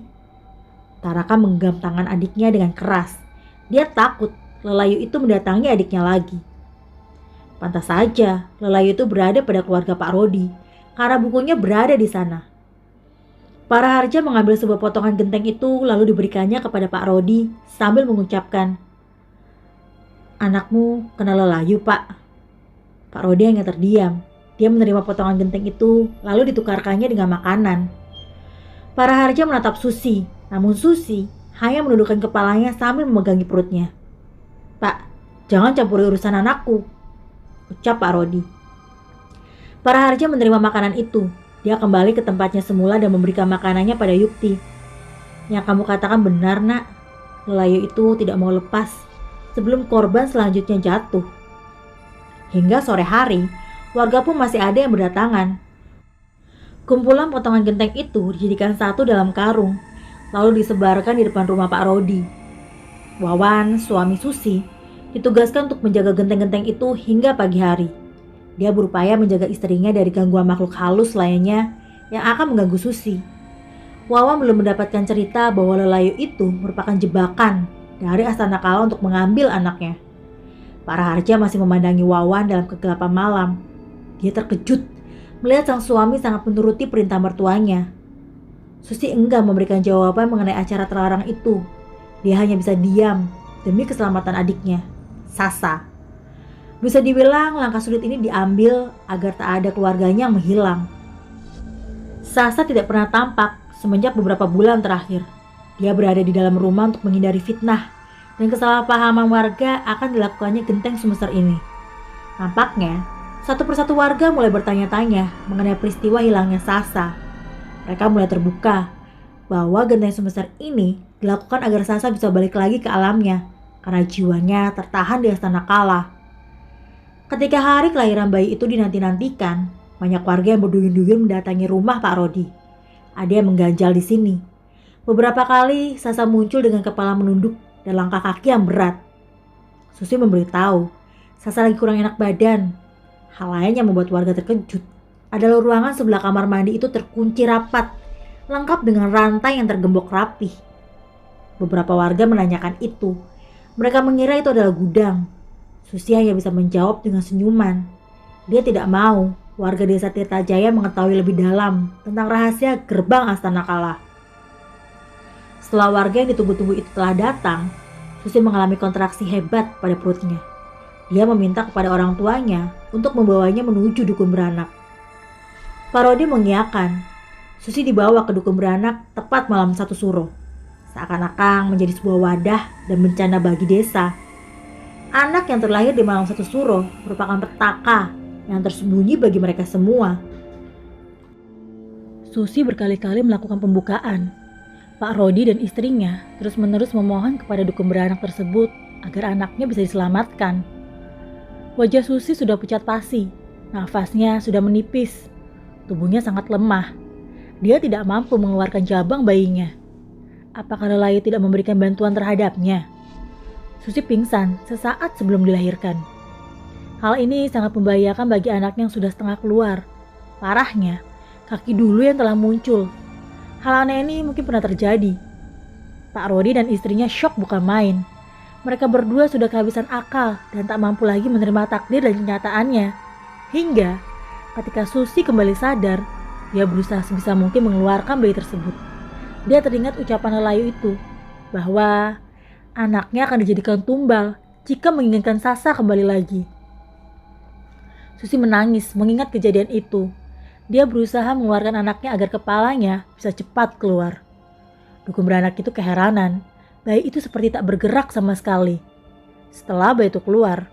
Taraka menggenggam tangan adiknya dengan keras. Dia takut Lelayu itu mendatangi adiknya lagi. Pantas saja Lelayu itu berada pada keluarga Pak Rodi, karena bukunya berada di sana. Para Harja mengambil sebuah potongan genteng itu lalu diberikannya kepada Pak Rodi sambil mengucapkan, "Anakmu kena Lelayu, Pak." Pak Rodi hanya terdiam. Dia menerima potongan genteng itu lalu ditukarkannya dengan makanan. Para Harja menatap Susi, namun Susi hanya menundukkan kepalanya sambil memegangi perutnya. "Pak, jangan campuri urusan anakku," ucap Pak Rodi. Para Harja menerima makanan itu. Dia kembali ke tempatnya semula dan memberikan makanannya pada Yukti. "Yang kamu katakan benar, Nak. Lelayu itu tidak mau lepas sebelum korban selanjutnya jatuh." Hingga sore hari, warga pun masih ada yang berdatangan. Kumpulan potongan genteng itu dijadikan satu dalam karung, lalu disebarkan di depan rumah Pak Rodi. Wawan, suami Susi, ditugaskan untuk menjaga genteng-genteng itu hingga pagi hari. Dia berupaya menjaga istrinya dari gangguan makhluk halus lainnya yang akan mengganggu Susi. Wawan belum mendapatkan cerita bahwa Lelayu itu merupakan jebakan dari Astana Kala untuk mengambil anaknya. Para Harja masih memandangi Wawan dalam kegelapan malam. Dia terkejut melihat sang suami sangat menuruti perintah mertuanya. Susi enggan memberikan jawaban mengenai acara terlarang itu. Dia hanya bisa diam demi keselamatan adiknya, Sasa. Bisa dibilang langkah sulit ini diambil agar tak ada keluarganya yang menghilang. Sasa tidak pernah tampak semenjak beberapa bulan terakhir. Dia berada di dalam rumah untuk menghindari fitnah dan kesalahpahaman warga akan dilakukannya genteng semester ini. Nampaknya satu persatu warga mulai bertanya-tanya mengenai peristiwa hilangnya Sasa. Mereka mulai terbuka bahwa genteng semester ini dilakukan agar Sasa bisa balik lagi ke alamnya karena jiwanya tertahan di Astana Kala. Ketika hari kelahiran bayi itu dinanti-nantikan, banyak warga yang berduyun-duyun mendatangi rumah Pak Rodi. Ada yang mengganjal di sini. Beberapa kali Sasa muncul dengan kepala menunduk dan langkah kaki yang berat. Susi memberitahu Sasa lagi kurang enak badan. Hal lain yang membuat warga terkejut adalah ruangan sebelah kamar mandi itu terkunci rapat, lengkap dengan rantai yang tergembok rapih. Beberapa warga menanyakan itu. Mereka mengira itu adalah gudang. Susi hanya bisa menjawab dengan senyuman. Dia tidak mau warga desa Tirtajaya mengetahui lebih dalam tentang rahasia gerbang Astana Kala. Setelah warga yang ditunggu-tunggu itu telah datang, Susi mengalami kontraksi hebat pada perutnya. Dia meminta kepada orang tuanya untuk membawanya menuju dukun beranak. Pak Rodi mengiyakan. Susi dibawa ke dukun beranak tepat malam 1 Suro. Seakan-akan menjadi sebuah wadah dan bencana bagi desa. Anak yang terlahir di malam 1 Suro merupakan petaka yang tersembunyi bagi mereka semua. Susi berkali-kali melakukan pembukaan. Pak Rodi dan istrinya terus-menerus memohon kepada dukun beranak tersebut agar anaknya bisa diselamatkan. Wajah Susi sudah pucat pasi, nafasnya sudah menipis, tubuhnya sangat lemah. Dia tidak mampu mengeluarkan jabang bayinya. Apakah Lelayu tidak memberikan bantuan terhadapnya? Susi pingsan sesaat sebelum dilahirkan. Hal ini sangat membahayakan bagi anak yang sudah setengah keluar. Parahnya, kaki dulu yang telah muncul. Hal aneh ini mungkin pernah terjadi. Pak Rodi dan istrinya syok bukan main. Mereka berdua sudah kehabisan akal dan tak mampu lagi menerima takdir dan kenyataannya. Hingga ketika Susi kembali sadar, dia berusaha sebisa mungkin mengeluarkan bayi tersebut. Dia teringat ucapan Lelayu itu, bahwa anaknya akan dijadikan tumbal jika menginginkan Sasa kembali lagi. Susi menangis mengingat kejadian itu. Dia berusaha mengeluarkan anaknya agar kepalanya bisa cepat keluar. Dukun beranak itu keheranan. Bayi itu seperti tak bergerak sama sekali. Setelah bayi itu keluar,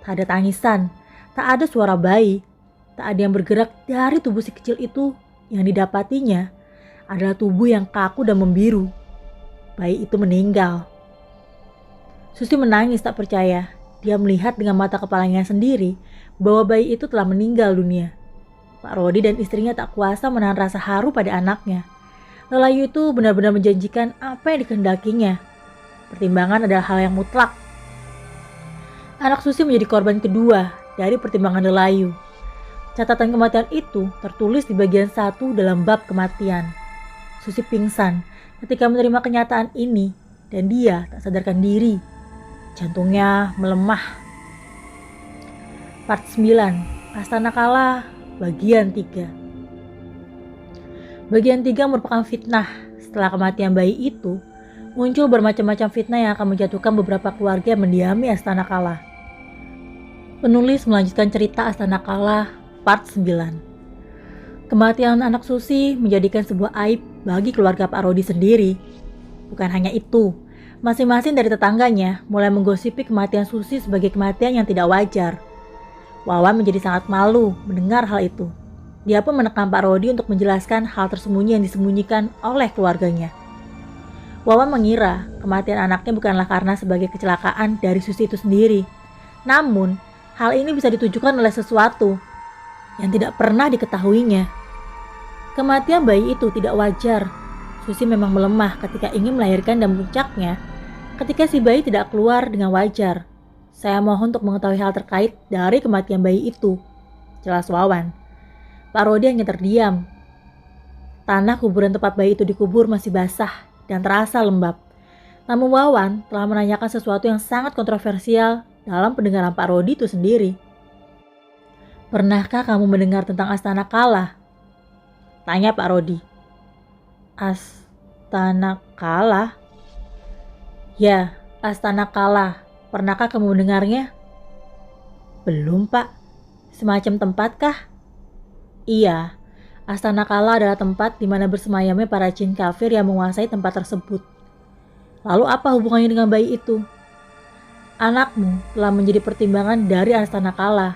tak ada tangisan, tak ada suara bayi, tak ada yang bergerak dari tubuh si kecil itu. Yang didapatinya adalah tubuh yang kaku dan membiru. Bayi itu meninggal. Susi menangis tak percaya. Dia melihat dengan mata kepalanya sendiri bahwa bayi itu telah meninggal dunia. Pak Rodi dan istrinya tak kuasa menahan rasa haru pada anaknya. Lelayu itu benar-benar menjanjikan apa yang dikehendakinya. Pertimbangan adalah hal yang mutlak. Anak Susi menjadi korban kedua dari pertimbangan Lelayu. Catatan kematian itu tertulis di bagian 1 dalam bab kematian. Susi pingsan ketika menerima kenyataan ini dan dia tak sadarkan diri. Jantungnya melemah. Part 9, Astana Kala, bagian 3. Bagian 3 merupakan fitnah. Setelah kematian bayi itu, muncul bermacam-macam fitnah yang akan menjatuhkan beberapa keluarga yang mendiami Astana Kala. Penulis melanjutkan cerita Astana Kala part 9. Kematian anak Susi menjadikan sebuah aib bagi keluarga Pak Rodi sendiri. Bukan hanya itu, masing-masing dari tetangganya mulai menggosipi kematian Susi sebagai kematian yang tidak wajar. Wawan menjadi sangat malu mendengar hal itu. Dia pun menekan Pak Rodi untuk menjelaskan hal tersembunyi yang disembunyikan oleh keluarganya. Wawan mengira kematian anaknya bukanlah karena sebagai kecelakaan dari Susi itu sendiri. Namun, hal ini bisa ditujukan oleh sesuatu yang tidak pernah diketahuinya. Kematian bayi itu tidak wajar. Susi memang melemah ketika ingin melahirkan dan puncaknya ketika si bayi tidak keluar dengan wajar. Saya mohon untuk mengetahui hal terkait dari kematian bayi itu, jelas Wawan. Pak Rodi hanya terdiam. Tanah kuburan tempat bayi itu dikubur masih basah dan terasa lembab. Namun Wawan telah menanyakan sesuatu yang sangat kontroversial dalam pendengaran Pak Rodi itu sendiri. Pernahkah kamu mendengar tentang Astana Kala? Tanya Pak Rodi. Astana Kala? Ya, Astana Kala. Pernahkah kamu mendengarnya? Belum, Pak. Semacam tempatkah? Iya, Astana Kala adalah tempat di mana bersemayamnya para jin kafir yang menguasai tempat tersebut. Lalu apa hubungannya dengan bayi itu? Anakmu telah menjadi pertimbangan dari Astana Kala.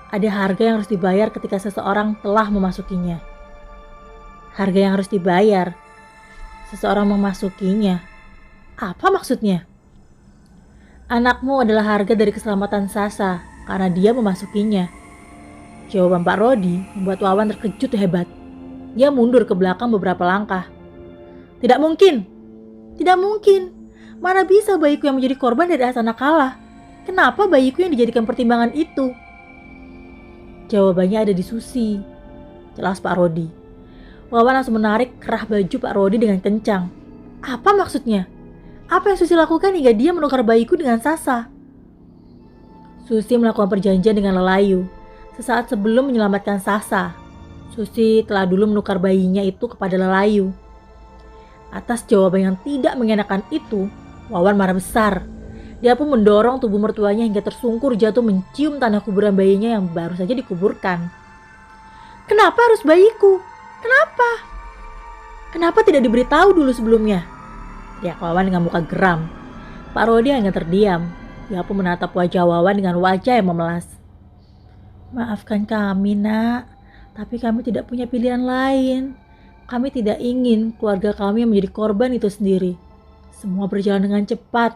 Ada harga yang harus dibayar ketika seseorang telah memasukinya. Harga yang harus dibayar? Seseorang memasukinya? Apa maksudnya? Anakmu adalah harga dari keselamatan Sasa karena dia memasukinya. Jawaban Pak Rodi membuat Wawan terkejut hebat. Dia mundur ke belakang beberapa langkah. Tidak mungkin. Tidak mungkin. Mana bisa bayiku yang menjadi korban dari Astana Kala? Kenapa bayiku yang dijadikan pertimbangan itu? Jawabannya ada di Susi, jelas Pak Rodi. Wawan langsung menarik kerah baju Pak Rodi dengan kencang. Apa maksudnya? Apa yang Susi lakukan hingga dia menukar bayiku dengan Sasa? Susi melakukan perjanjian dengan Lelayu. Sesaat sebelum menyelamatkan Sasa, Susi telah dulu menukar bayinya itu kepada Lelayu. Atas jawaban yang tidak mengenakan itu, Wawan marah besar. Dia pun mendorong tubuh mertuanya hingga tersungkur jatuh mencium tanah kuburan bayinya yang baru saja dikuburkan. Kenapa harus bayiku? Kenapa? Kenapa tidak diberitahu dulu sebelumnya? Teriak Wawan dengan muka geram. Pak Rodi hanya terdiam. Dia pun menatap wajah Wawan dengan wajah yang memelas. Maafkan kami, Nak. Tapi kami tidak punya pilihan lain. Kami tidak ingin keluarga kami menjadi korban itu sendiri. Semua berjalan dengan cepat.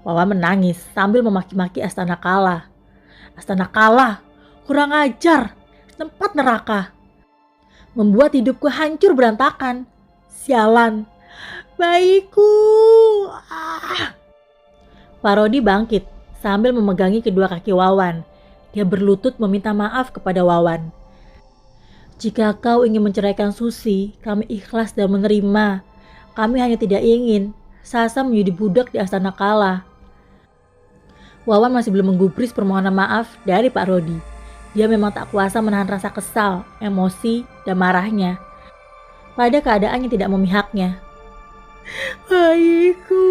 Wawan menangis sambil memaki-maki Astana Kala. Astana Kala, kurang ajar, tempat neraka. Membuat hidupku hancur berantakan. Sialan. Bayiku. Pak Rodi bangkit sambil memegangi kedua kaki Wawan. Dia berlutut meminta maaf kepada Wawan. Jika kau ingin menceraikan Susi, kami ikhlas dan menerima. Kami hanya tidak ingin Sasa menjadi budak di Astana Kala. Wawan masih belum menggubris permohonan maaf dari Pak Rodi. Dia memang tak kuasa menahan rasa kesal, emosi, dan marahnya pada keadaan yang tidak memihaknya. Bayiku,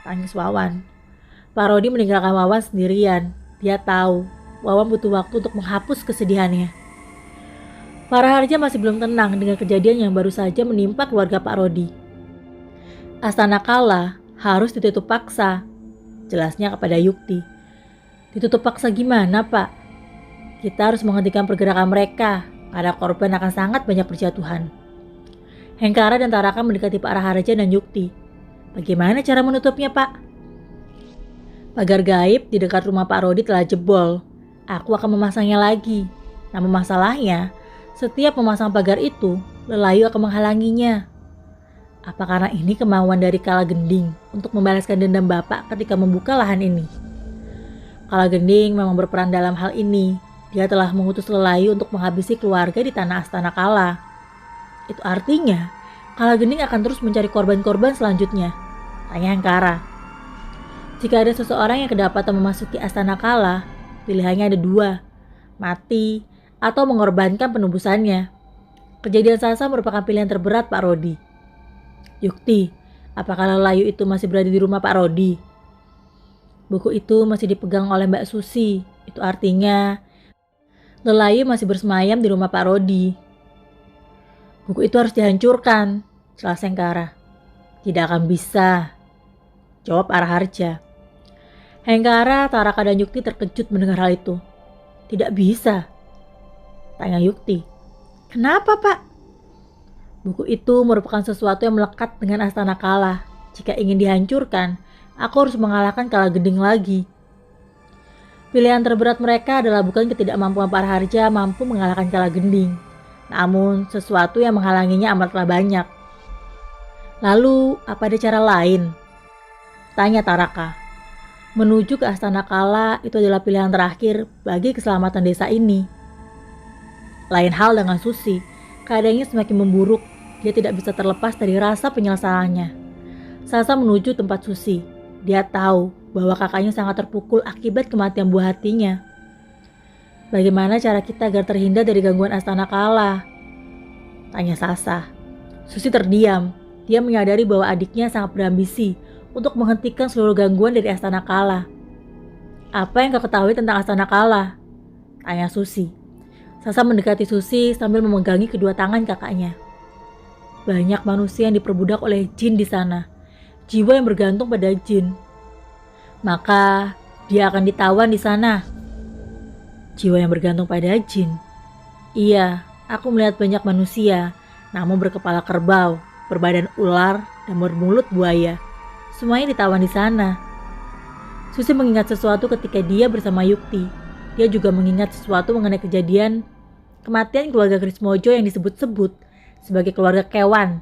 tangis Wawan. Pak Rodi meninggalkan Wawan sendirian. Dia tahu Wawan butuh waktu untuk menghapus kesedihannya. Para Harja masih belum tenang dengan kejadian yang baru saja menimpa keluarga Pak Rodi. Astana Kala harus ditutup paksa, jelasnya kepada Yukti. Ditutup paksa gimana, Pak? Kita harus menghentikan pergerakan mereka, karena korban akan sangat banyak berjatuhan. Hengkara dan Taraka mendekati Pak Raharja dan Yukti. Bagaimana cara menutupnya, Pak? Pagar gaib di dekat rumah Pak Rodi telah jebol. Aku akan memasangnya lagi. Namun masalahnya, setiap memasang pagar itu, Lelayu akan menghalanginya. Apa karena ini kemauan dari Kala Gending untuk membalaskan dendam Bapak ketika membuka lahan ini? Kala Gending memang berperan dalam hal ini. Dia telah mengutus Lelayu untuk menghabisi keluarga di tanah Astana Kala. Itu artinya Kala Gending akan terus mencari korban-korban selanjutnya, tanya Hengkara. Jika ada seseorang yang kedapatan memasuki Astana Kala, pilihannya ada dua, mati atau mengorbankan penebusannya. Kejadian Sasa merupakan pilihan terberat Pak Rodi. Yukti, apakah Lelayu itu masih berada di rumah Pak Rodi? Buku itu masih dipegang oleh Mbak Susi. Itu artinya Lelayu masih bersemayam di rumah Pak Rodi. Buku itu harus dihancurkan, jelas Hengkara. Tidak akan bisa, jawab Araharja. Hengkara, Taraka, dan Yukti terkejut mendengar hal itu. Tidak bisa, tanya Yukti. Kenapa, Pak? Buku itu merupakan sesuatu yang melekat dengan Astana Kala. Jika ingin dihancurkan, aku harus mengalahkan Kala Gending lagi. Pilihan terberat mereka adalah bukan ketidakmampuan Pak Araharja mampu mengalahkan Kala Gending, namun sesuatu yang menghalanginya amatlah banyak. Lalu, apa ada cara lain? Tanya Taraka. Menuju ke Astana Kala itu adalah pilihan terakhir bagi keselamatan desa ini. Lain hal dengan Susi, keadaannya semakin memburuk. Dia tidak bisa terlepas dari rasa penyesalannya. Sasa menuju tempat Susi. Dia tahu bahwa kakaknya sangat terpukul akibat kematian buah hatinya. Bagaimana cara kita agar terhindar dari gangguan Astana Kala? Tanya Sasa. Susi terdiam. Dia menyadari bahwa adiknya sangat berambisi untuk menghentikan seluruh gangguan dari Astana Kala. Apa yang kau ketahui tentang Astana Kala? Tanya Susi. Sasa mendekati Susi sambil memegangi kedua tangan kakaknya. Banyak manusia yang diperbudak oleh jin di sana. Jiwa yang bergantung pada jin. Maka dia akan ditawan di sana. Jiwa yang bergantung pada jin. Iya, aku melihat banyak manusia, namun berkepala kerbau, berbadan ular, dan bermulut buaya. Semuanya ditawan di sana. Susi mengingat sesuatu ketika dia bersama Yukti. Dia juga mengingat sesuatu mengenai kejadian kematian keluarga Krismojo yang disebut-sebut sebagai keluarga Kewan.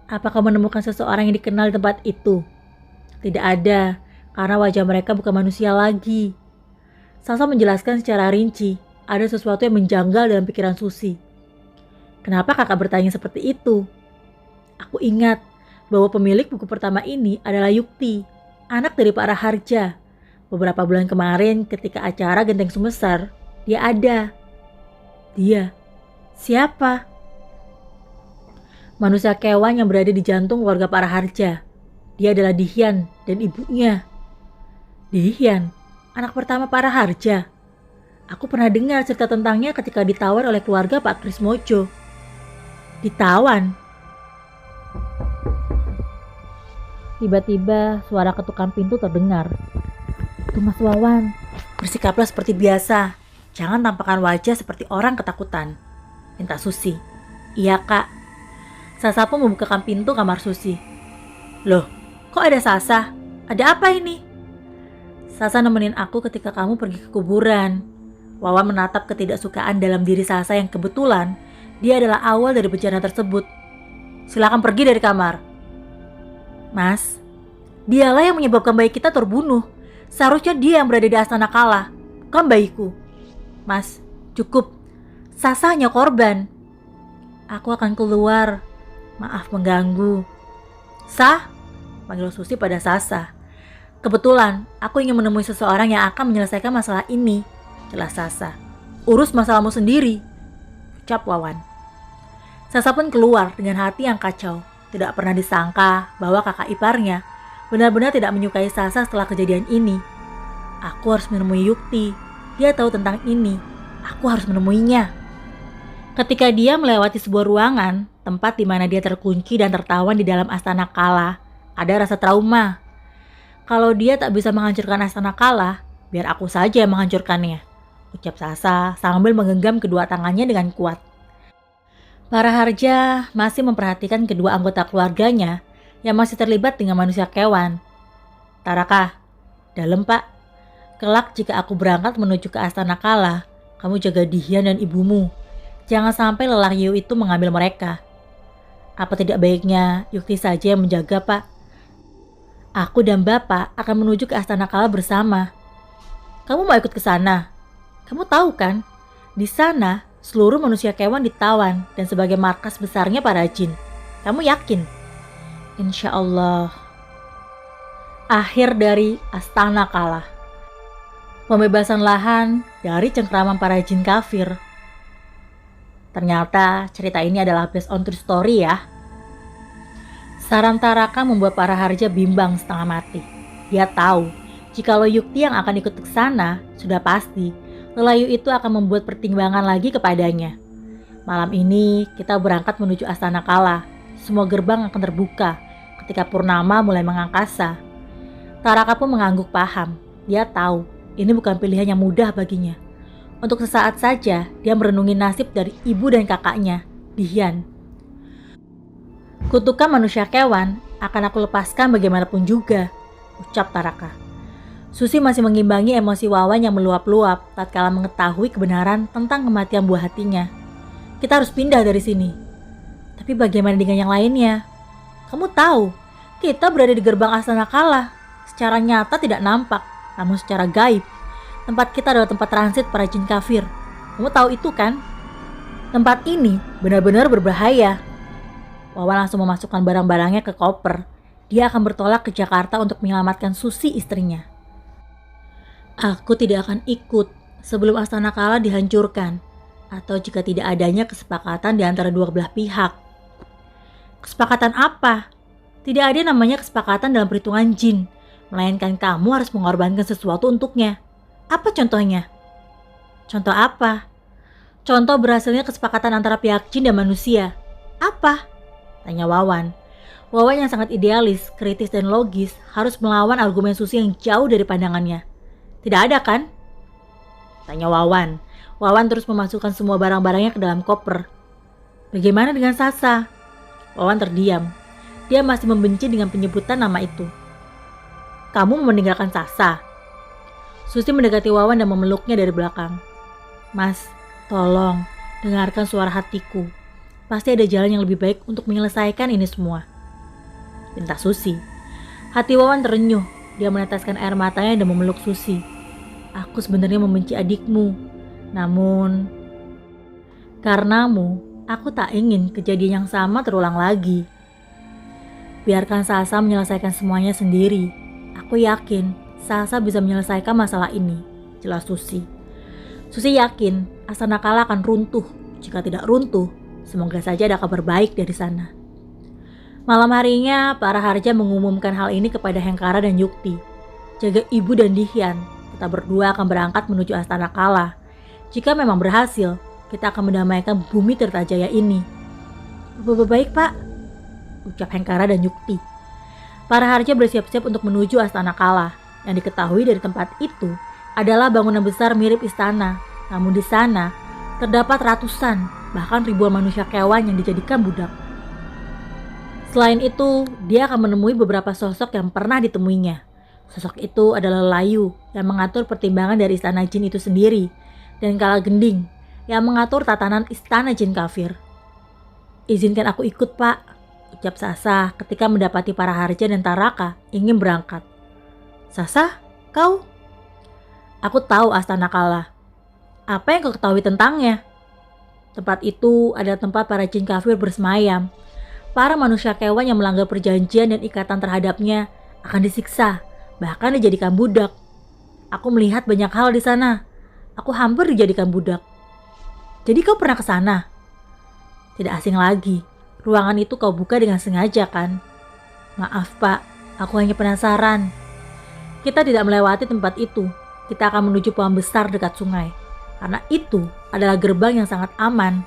Apakah menemukan seseorang yang dikenal di tempat itu? Tidak ada, karena wajah mereka bukan manusia lagi. Sasa menjelaskan secara rinci, ada sesuatu yang menjanggal dalam pikiran Susi. Kenapa kakak bertanya seperti itu? Aku ingat bahwa pemilik buku pertama ini adalah Yukti, anak dari Pak Araharja. Beberapa bulan kemarin ketika acara Genteng Sumesar, dia ada. Dia? Siapa? Manusia kewan yang berada di jantung keluarga Pak Araharja. Dia adalah Dihyan dan ibunya. Dihyan, anak pertama Pak Araharja. Aku pernah dengar cerita tentangnya ketika ditawan oleh keluarga Pak Krismojo. Ditawan? Tiba-tiba suara ketukan pintu terdengar. Itu Mas Wawan. Bersikaplah seperti biasa. Jangan tampakkan wajah seperti orang ketakutan. Minta Susi. Iya kak. Sasa pun membukakan pintu kamar Susi. Loh, kok ada Sasa? Ada apa ini? Sasa nemenin aku ketika kamu pergi ke kuburan. Wawan menatap ketidaksukaan dalam diri Sasa yang kebetulan dia adalah awal dari bencana tersebut. Silakan pergi dari kamar. Mas, dialah yang menyebabkan bayi kita terbunuh. Seharusnya dia yang berada di Astana Kala, bukan bayiku. Mas, cukup. Sasa hanya korban. Aku akan keluar. Maaf mengganggu. Sah? Panggil Susi pada Sasa. Kebetulan, aku ingin menemui seseorang yang akan menyelesaikan masalah ini. Jelas Sasa. Urus masalahmu sendiri, ucap Wawan. Sasa pun keluar dengan hati yang kacau. Tidak pernah disangka bahwa kakak iparnya benar-benar tidak menyukai Sasa setelah kejadian ini. Aku harus menemui Yukti. Dia tahu tentang ini. Aku harus menemuinya. Ketika dia melewati sebuah ruangan, tempat di mana dia terkunci dan tertawan di dalam Astana Kala, ada rasa trauma. Kalau dia tak bisa menghancurkan Astana Kala, biar aku saja yang menghancurkannya, ucap Sasa sambil menggenggam kedua tangannya dengan kuat. Para Harja masih memperhatikan kedua anggota keluarganya yang masih terlibat dengan manusia kewan. Taraka, dalam pak. Kelak jika aku berangkat menuju ke Astana Kala, kamu jaga Dihyan dan ibumu. Jangan sampai Lelayu itu mengambil mereka. Apa tidak baiknya Yukti saja yang menjaga, Pak? Aku dan Bapak akan menuju ke Astana Kala bersama. Kamu mau ikut ke sana? Kamu tahu kan? Di sana Seluruh manusia kewan ditawan dan sebagai markas besarnya para jin. Kamu yakin? Insya Allah. Akhir dari Astana Kala. Pembebasan lahan dari cengkraman para jin kafir. Ternyata cerita ini adalah based on true story ya. Sarantaraka membuat para harja bimbang setengah mati. Dia tahu, jikalau Yukti yang akan ikut ke sana, sudah pasti lelayu itu akan membuat pertimbangan lagi kepadanya. Malam ini kita berangkat menuju Astana Kala. Semua gerbang akan terbuka ketika purnama mulai mengangkasa. Taraka pun mengangguk paham. Dia tahu, ini bukan pilihan yang mudah baginya. Untuk sesaat saja, dia merenungi nasib dari ibu dan kakaknya, Dihian. Kutukan manusia kewan akan aku lepaskan bagaimanapun juga, ucap Taraka. Susi masih mengimbangi emosi Wawan yang meluap-luap tatkala mengetahui kebenaran tentang kematian buah hatinya. Kita harus pindah dari sini. Tapi bagaimana dengan yang lainnya? Kamu tahu, kita berada di gerbang Astana Kala. Secara nyata tidak nampak, namun secara gaib, tempat kita adalah tempat transit para jin kafir. Kamu tahu itu kan? Tempat ini benar-benar berbahaya. Wawan langsung memasukkan barang-barangnya ke koper. Dia akan bertolak ke Jakarta untuk menyelamatkan Susi istrinya. Aku tidak akan ikut sebelum Astana Kala dihancurkan, atau jika tidak adanya kesepakatan di antara dua belah pihak. Kesepakatan apa? Tidak ada namanya kesepakatan dalam perhitungan jin, melainkan kamu harus mengorbankan sesuatu untuknya. Apa contohnya? Contoh apa? Contoh berhasilnya kesepakatan antara pihak jin dan manusia. Apa? Tanya Wawan. Wawan yang sangat idealis, kritis dan logis harus melawan argumen Susi yang jauh dari pandangannya. Tidak ada kan? Tanya Wawan. Wawan terus memasukkan semua barang-barangnya ke dalam koper. Bagaimana dengan Sasa? Wawan terdiam. Dia masih membenci dengan penyebutan nama itu. Kamu meninggalkan Sasa? Susi mendekati Wawan dan memeluknya dari belakang. Mas, tolong dengarkan suara hatiku. Pasti ada jalan yang lebih baik untuk menyelesaikan ini semua. Pinta Susi. Hati Wawan terenyuh. Dia meneteskan air matanya dan memeluk Susi. Aku sebenarnya membenci adikmu. Namun, karenamu, aku tak ingin kejadian yang sama terulang lagi. Biarkan Sasa menyelesaikan semuanya sendiri. Aku yakin Sasa bisa menyelesaikan masalah ini, jelas Susi. Susi yakin Astana Kala akan runtuh. Jika tidak runtuh, semoga saja ada kabar baik dari sana. Malam harinya, para harja mengumumkan hal ini kepada Hengkara dan Yukti. Jaga ibu dan Dihian, kita berdua akan berangkat menuju Astana Kala. Jika memang berhasil, kita akan mendamaikan bumi Tirtajaya ini. Baik pak, ucap Hengkara dan Yukti. Para harja bersiap-siap untuk menuju Astana Kala. Yang diketahui dari tempat itu adalah bangunan besar mirip istana. Namun di sana terdapat ratusan, bahkan ribuan manusia kewan yang dijadikan budak. Selain itu, dia akan menemui beberapa sosok yang pernah ditemuinya. Sosok itu adalah Layu yang mengatur pertimbangan dari istana jin itu sendiri, dan Kala Gending yang mengatur tatanan istana jin kafir. Izinkan aku ikut pak, ucap Sasa ketika mendapati para harja dan Taraka ingin berangkat. Sasa, kau? Aku tahu Astana Kala. Apa yang kau ketahui tentangnya? Tempat itu adalah tempat para jin kafir bersemayam. Para manusia kewan yang melanggar perjanjian dan ikatan terhadapnya akan disiksa, bahkan dijadikan budak. Aku melihat banyak hal di sana. Aku hampir dijadikan budak. Jadi kau pernah ke sana? Tidak asing lagi. Ruangan itu kau buka dengan sengaja kan? Maaf pak, aku hanya penasaran. Kita tidak melewati tempat itu. Kita akan menuju pohon besar dekat sungai. Karena itu adalah gerbang yang sangat aman.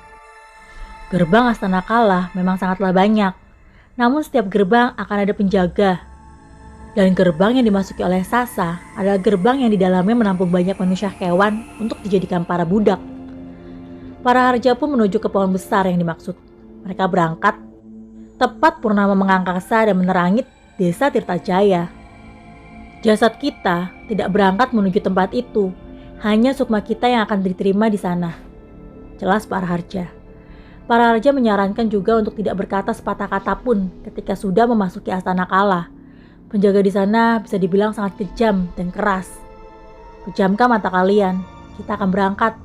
Gerbang Astana Kala memang sangatlah banyak. Namun setiap gerbang akan ada penjaga. Dan gerbang yang dimasuki oleh Sasa adalah gerbang yang di dalamnya menampung banyak manusia kewan untuk dijadikan para budak. Para harja pun menuju ke pohon besar yang dimaksud. Mereka berangkat tepat purnama mengangkasa dan menerangi desa Tirtajaya. Jasad kita tidak berangkat menuju tempat itu, hanya sukma kita yang akan diterima di sana. Jelas para harja. Para harja menyarankan juga untuk tidak berkata sepatah kata pun ketika sudah memasuki Astana Kala. Penjaga di sana bisa dibilang sangat kejam dan keras. Pejamkan mata kalian, kita akan berangkat.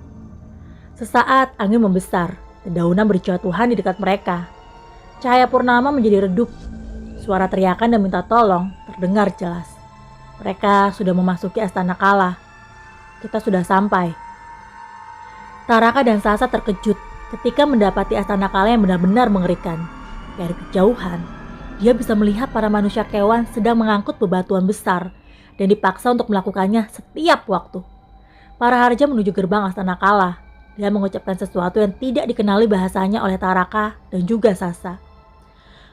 Sesaat angin membesar, dedaunan berjatuhan di dekat mereka. Cahaya purnama menjadi redup. Suara teriakan dan minta tolong terdengar jelas. Mereka sudah memasuki Astana Kala. Kita sudah sampai. Taraka dan Sasa terkejut ketika mendapati Astana Kala yang benar-benar mengerikan. Dari kejauhan, dia bisa melihat para manusia kewan sedang mengangkut bebatuan besar dan dipaksa untuk melakukannya setiap waktu. Para harja menuju gerbang Astana Kala. Dia mengucapkan sesuatu yang tidak dikenali bahasanya oleh Taraka dan juga Sasa.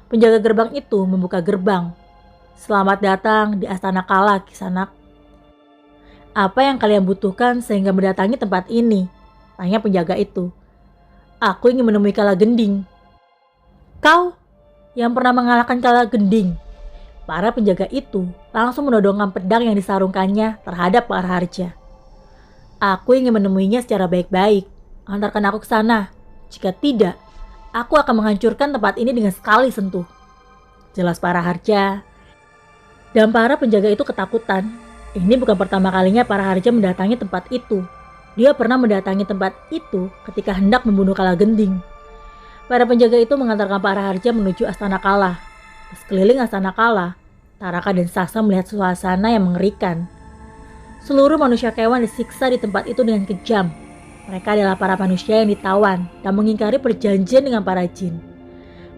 Penjaga gerbang itu membuka gerbang. Selamat datang di Astana Kala, Kisanak. Apa yang kalian butuhkan sehingga mendatangi tempat ini? Tanya penjaga itu. Aku ingin menemui Kala Gending. Kau yang pernah mengalahkan Kala Gending? Para penjaga itu langsung menodongkan pedang yang disarungkannya terhadap para harja. Aku ingin menemuinya secara baik-baik. Antarkan aku ke sana. Jika tidak, aku akan menghancurkan tempat ini dengan sekali sentuh. Jelas para harja. Dan para penjaga itu ketakutan. Ini bukan pertama kalinya para harja mendatangi tempat itu. Dia pernah mendatangi tempat itu ketika hendak membunuh Kala Gending. Para penjaga itu mengantarkan para harja menuju Astana Kala. Di sekeliling Astana Kala, Taraka dan Sasa melihat suasana yang mengerikan. Seluruh manusia kewan disiksa di tempat itu dengan kejam. Mereka adalah para manusia yang ditawan dan mengingkari perjanjian dengan para jin.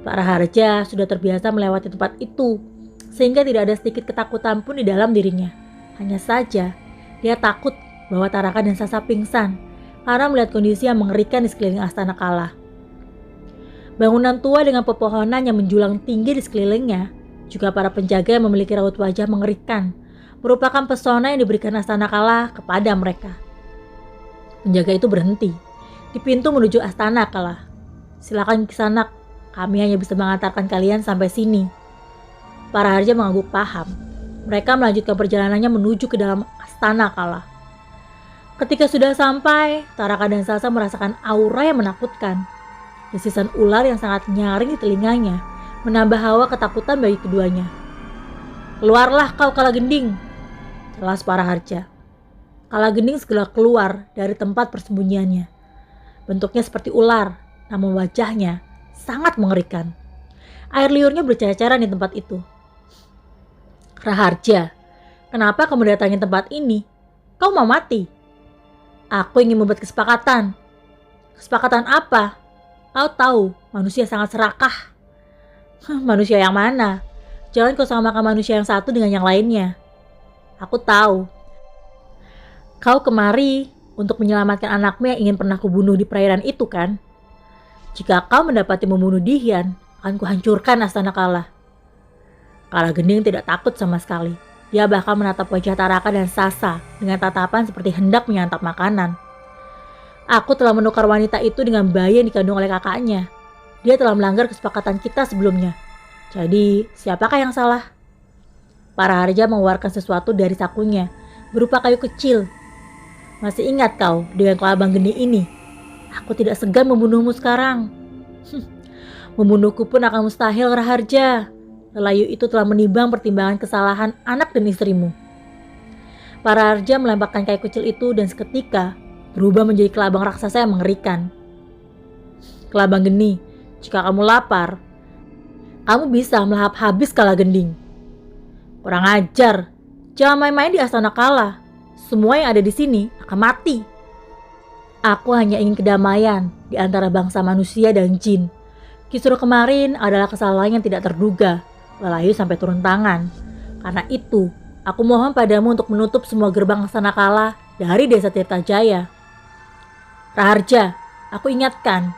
Para harja sudah terbiasa melewati tempat itu, sehingga tidak ada sedikit ketakutan pun di dalam dirinya. Hanya saja, dia takut bahwa Taraka dan Sasa pingsan karena melihat kondisi yang mengerikan di sekeliling Astana Kala. Bangunan tua dengan pepohonan yang menjulang tinggi di sekelilingnya, juga para penjaga yang memiliki raut wajah mengerikan, merupakan pesona yang diberikan Astana Kala kepada mereka. Penjaga itu berhenti di pintu menuju Astana Kala. Silakan Kisanak, kami hanya bisa mengantarkan kalian sampai sini. Para harja mengangguk paham. Mereka melanjutkan perjalanannya menuju ke dalam Astana Kala. Ketika sudah sampai, Taraka dan Sasa merasakan aura yang menakutkan. Desisan ular yang sangat nyaring di telinganya menambah hawa ketakutan bagi keduanya. Keluarlah kau Kala Gending, jelas para harja. Kala Gending segera keluar dari tempat persembunyiannya. Bentuknya seperti ular, namun wajahnya sangat mengerikan. Air liurnya berceceran di tempat itu. Raharja, kenapa kamu datangi tempat ini? Kau mau mati? Aku ingin membuat kesepakatan. Kesepakatan apa? Kau tahu, manusia sangat serakah. Manusia yang mana? Jangan kau samakan manusia yang satu dengan yang lainnya. Aku tahu. Kau kemari untuk menyelamatkan anakmu yang ingin pernah kubunuh di perairan itu kan? Jika kau mendapati membunuh Dihyan, akan kuhancurkan Astana Kala. Kala Gending tidak takut sama sekali. Dia bahkan menatap wajah Taraka dan Sasa dengan tatapan seperti hendak menyantap makanan. Aku telah menukar wanita itu dengan bayi yang dikandung oleh kakaknya. Dia telah melanggar kesepakatan kita sebelumnya. Jadi, siapakah yang salah? Para harja mengeluarkan sesuatu dari sakunya, berupa kayu kecil. Masih ingat kau dengan kelabang geni ini? Aku tidak segan membunuhmu sekarang. Membunuhku pun akan mustahil, Raharja. Lelayu itu telah menimbang pertimbangan kesalahan anak dan istrimu. Para harja melemparkan kayu kecil itu dan seketika berubah menjadi kelabang raksasa yang mengerikan. Kelabang geni, jika kamu lapar, kamu bisa melahap habis Kala Gending. Kurang ajar, jangan main-main di Astana Kala. Semua yang ada di sini akan mati. Aku hanya ingin kedamaian di antara bangsa manusia dan jin. Kisruh kemarin adalah kesalahan yang tidak terduga. Lelayu sampai turun tangan. Karena itu, aku mohon padamu untuk menutup semua gerbang Astana Kala dari desa Tirtajaya. Raharja, aku ingatkan,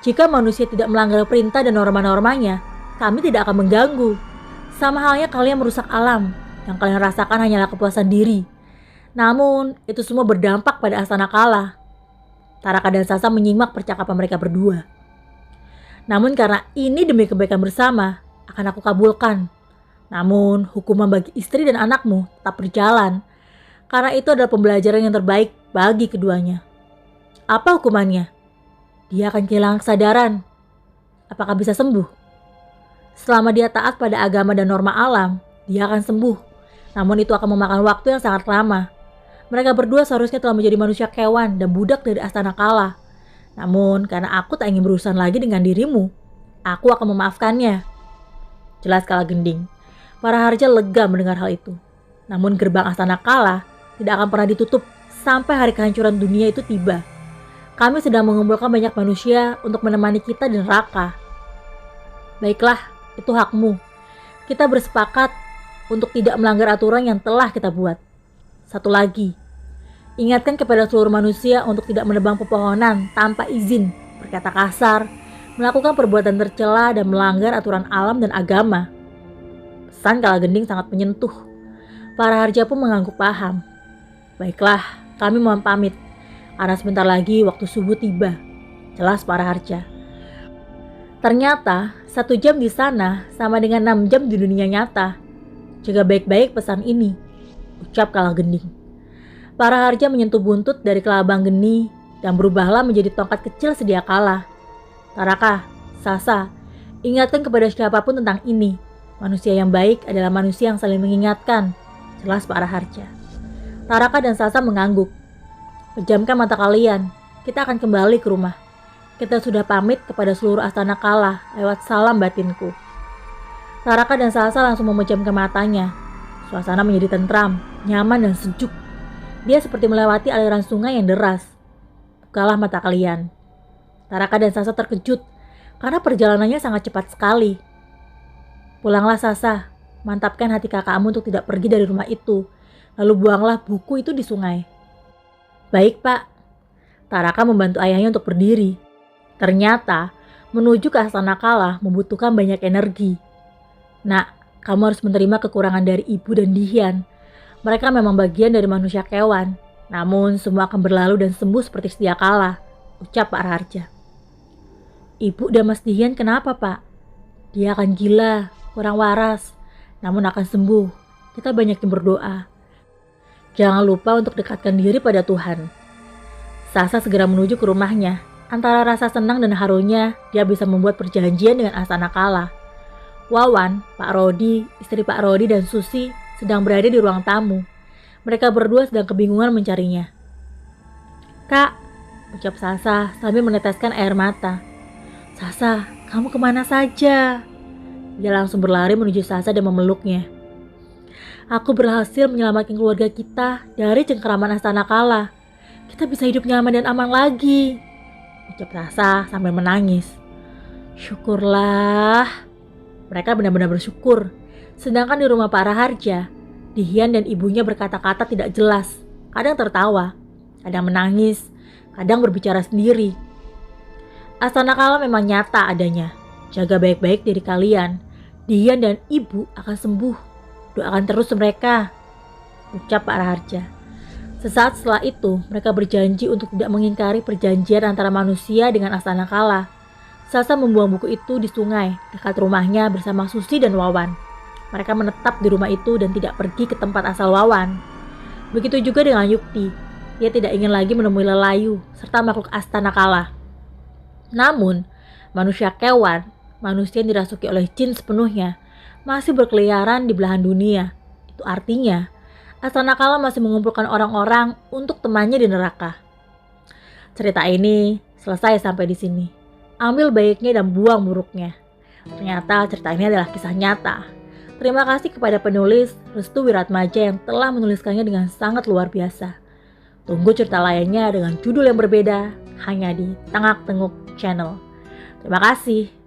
jika manusia tidak melanggar perintah dan norma-normanya, kami tidak akan mengganggu. Sama halnya kalian merusak alam. Yang kalian rasakan hanyalah kepuasan diri. Namun, itu semua berdampak pada Astana Kala. Taraka dan Sasa menyimak percakapan mereka berdua. Namun karena ini demi kebaikan bersama, akan aku kabulkan. Namun, hukuman bagi istri dan anakmu tetap berjalan. Karena itu adalah pembelajaran yang terbaik bagi keduanya. Apa hukumannya? Dia akan kehilangan kesadaran. Apakah bisa sembuh? Selama dia taat pada agama dan norma alam, dia akan sembuh. Namun itu akan memakan waktu yang sangat lama. Mereka berdua seharusnya telah menjadi manusia kewan dan budak dari Astana Kala. Namun karena aku tak ingin berurusan lagi dengan dirimu, aku akan memaafkannya. Jelas Kala Gending. Para Harja lega mendengar hal itu. Namun gerbang Astana Kala tidak akan pernah ditutup sampai hari kehancuran dunia itu tiba. Kami sedang mengumpulkan banyak manusia untuk menemani kita di neraka. Baiklah, itu hakmu. Kita bersepakat untuk tidak melanggar aturan yang telah kita buat. Satu lagi, ingatkan kepada seluruh manusia untuk tidak menebang pepohonan tanpa izin, berkata kasar, melakukan perbuatan tercela dan melanggar aturan alam dan agama. Pesan Kala Gending sangat menyentuh. Para Harja pun mengangguk paham. Baiklah, kami mohon pamit. Karena sebentar lagi waktu subuh tiba. Jelas para Harja. Ternyata 1 jam di sana sama dengan 6 jam di dunia nyata. Jaga baik-baik pesan ini, ucap Kala Gending. Para Harja menyentuh buntut dari kelabang geni dan berubahlah menjadi tongkat kecil sedia kala. Taraka, Sasa, ingatkan kepada siapapun tentang ini. Manusia yang baik adalah manusia yang saling mengingatkan. Jelas para Harja. Taraka dan Sasa mengangguk. Pejamkan mata kalian, kita akan kembali ke rumah. Kita sudah pamit kepada seluruh Astana Kala lewat salam batinku. Taraka dan Sasa langsung memejamkan matanya. Suasana menjadi tentram, nyaman dan sejuk. Dia seperti melewati aliran sungai yang deras. Bukalah mata kalian. Taraka dan Sasa terkejut karena perjalanannya sangat cepat sekali. Pulanglah Sasa, mantapkan hati kakakmu untuk tidak pergi dari rumah itu. Lalu buanglah buku itu di sungai. Baik Pak. Taraka membantu ayahnya untuk berdiri. Ternyata menuju ke Astana Kala membutuhkan banyak energi. Nak, kamu harus menerima kekurangan dari ibu dan Dihian. Mereka memang bagian dari manusia kewan. Namun semua akan berlalu dan sembuh seperti sedia kala, ucap Pak Harja. Ibu dan Mas Dihian kenapa Pak? Dia akan gila, kurang waras. Namun akan sembuh. Kita banyak yang berdoa. Jangan lupa untuk dekatkan diri pada Tuhan. Sasa segera menuju ke rumahnya. Antara rasa senang dan harunya, dia bisa membuat perjanjian dengan Astana Kala. Wawan, Pak Rodi, istri Pak Rodi dan Susi sedang berada di ruang tamu. Mereka berdua sedang kebingungan mencarinya. Kak, ucap Sasa sambil meneteskan air mata. Sasa, kamu kemana saja? Dia langsung berlari menuju Sasa dan memeluknya. Aku berhasil menyelamatkan keluarga kita dari cengkeraman Astana Kala. Kita bisa hidup nyaman dan aman lagi, ucap Sasa sambil menangis. Syukurlah. Mereka benar-benar bersyukur. Sedangkan di rumah para Harja, Dihian dan ibunya berkata-kata tidak jelas. Kadang tertawa, kadang menangis, kadang berbicara sendiri. Astana Kala memang nyata adanya. Jaga baik-baik diri kalian. Dihian dan ibu akan sembuh. Doakan terus mereka, ucap Pak Harja. Sesaat setelah itu, mereka berjanji untuk tidak mengingkari perjanjian antara manusia dengan Astana Kala. Sasa membuang buku itu di sungai dekat rumahnya bersama Susi dan Wawan. Mereka menetap di rumah itu dan tidak pergi ke tempat asal Wawan. Begitu juga dengan Yukti. Dia tidak ingin lagi menemui Lelayu serta makhluk Astana Kala. Namun, manusia kewan, manusia yang dirasuki oleh jin sepenuhnya, masih berkeliaran di belahan dunia. Itu artinya, Astana Kala masih mengumpulkan orang-orang untuk temannya di neraka. Cerita ini selesai sampai di sini. Ambil baiknya dan buang buruknya. Ternyata cerita ini adalah kisah nyata. Terima kasih kepada penulis Restu Wiratmaja yang telah menuliskannya dengan sangat luar biasa. Tunggu cerita lainnya dengan judul yang berbeda hanya di Tengak Tenguk Channel. Terima kasih.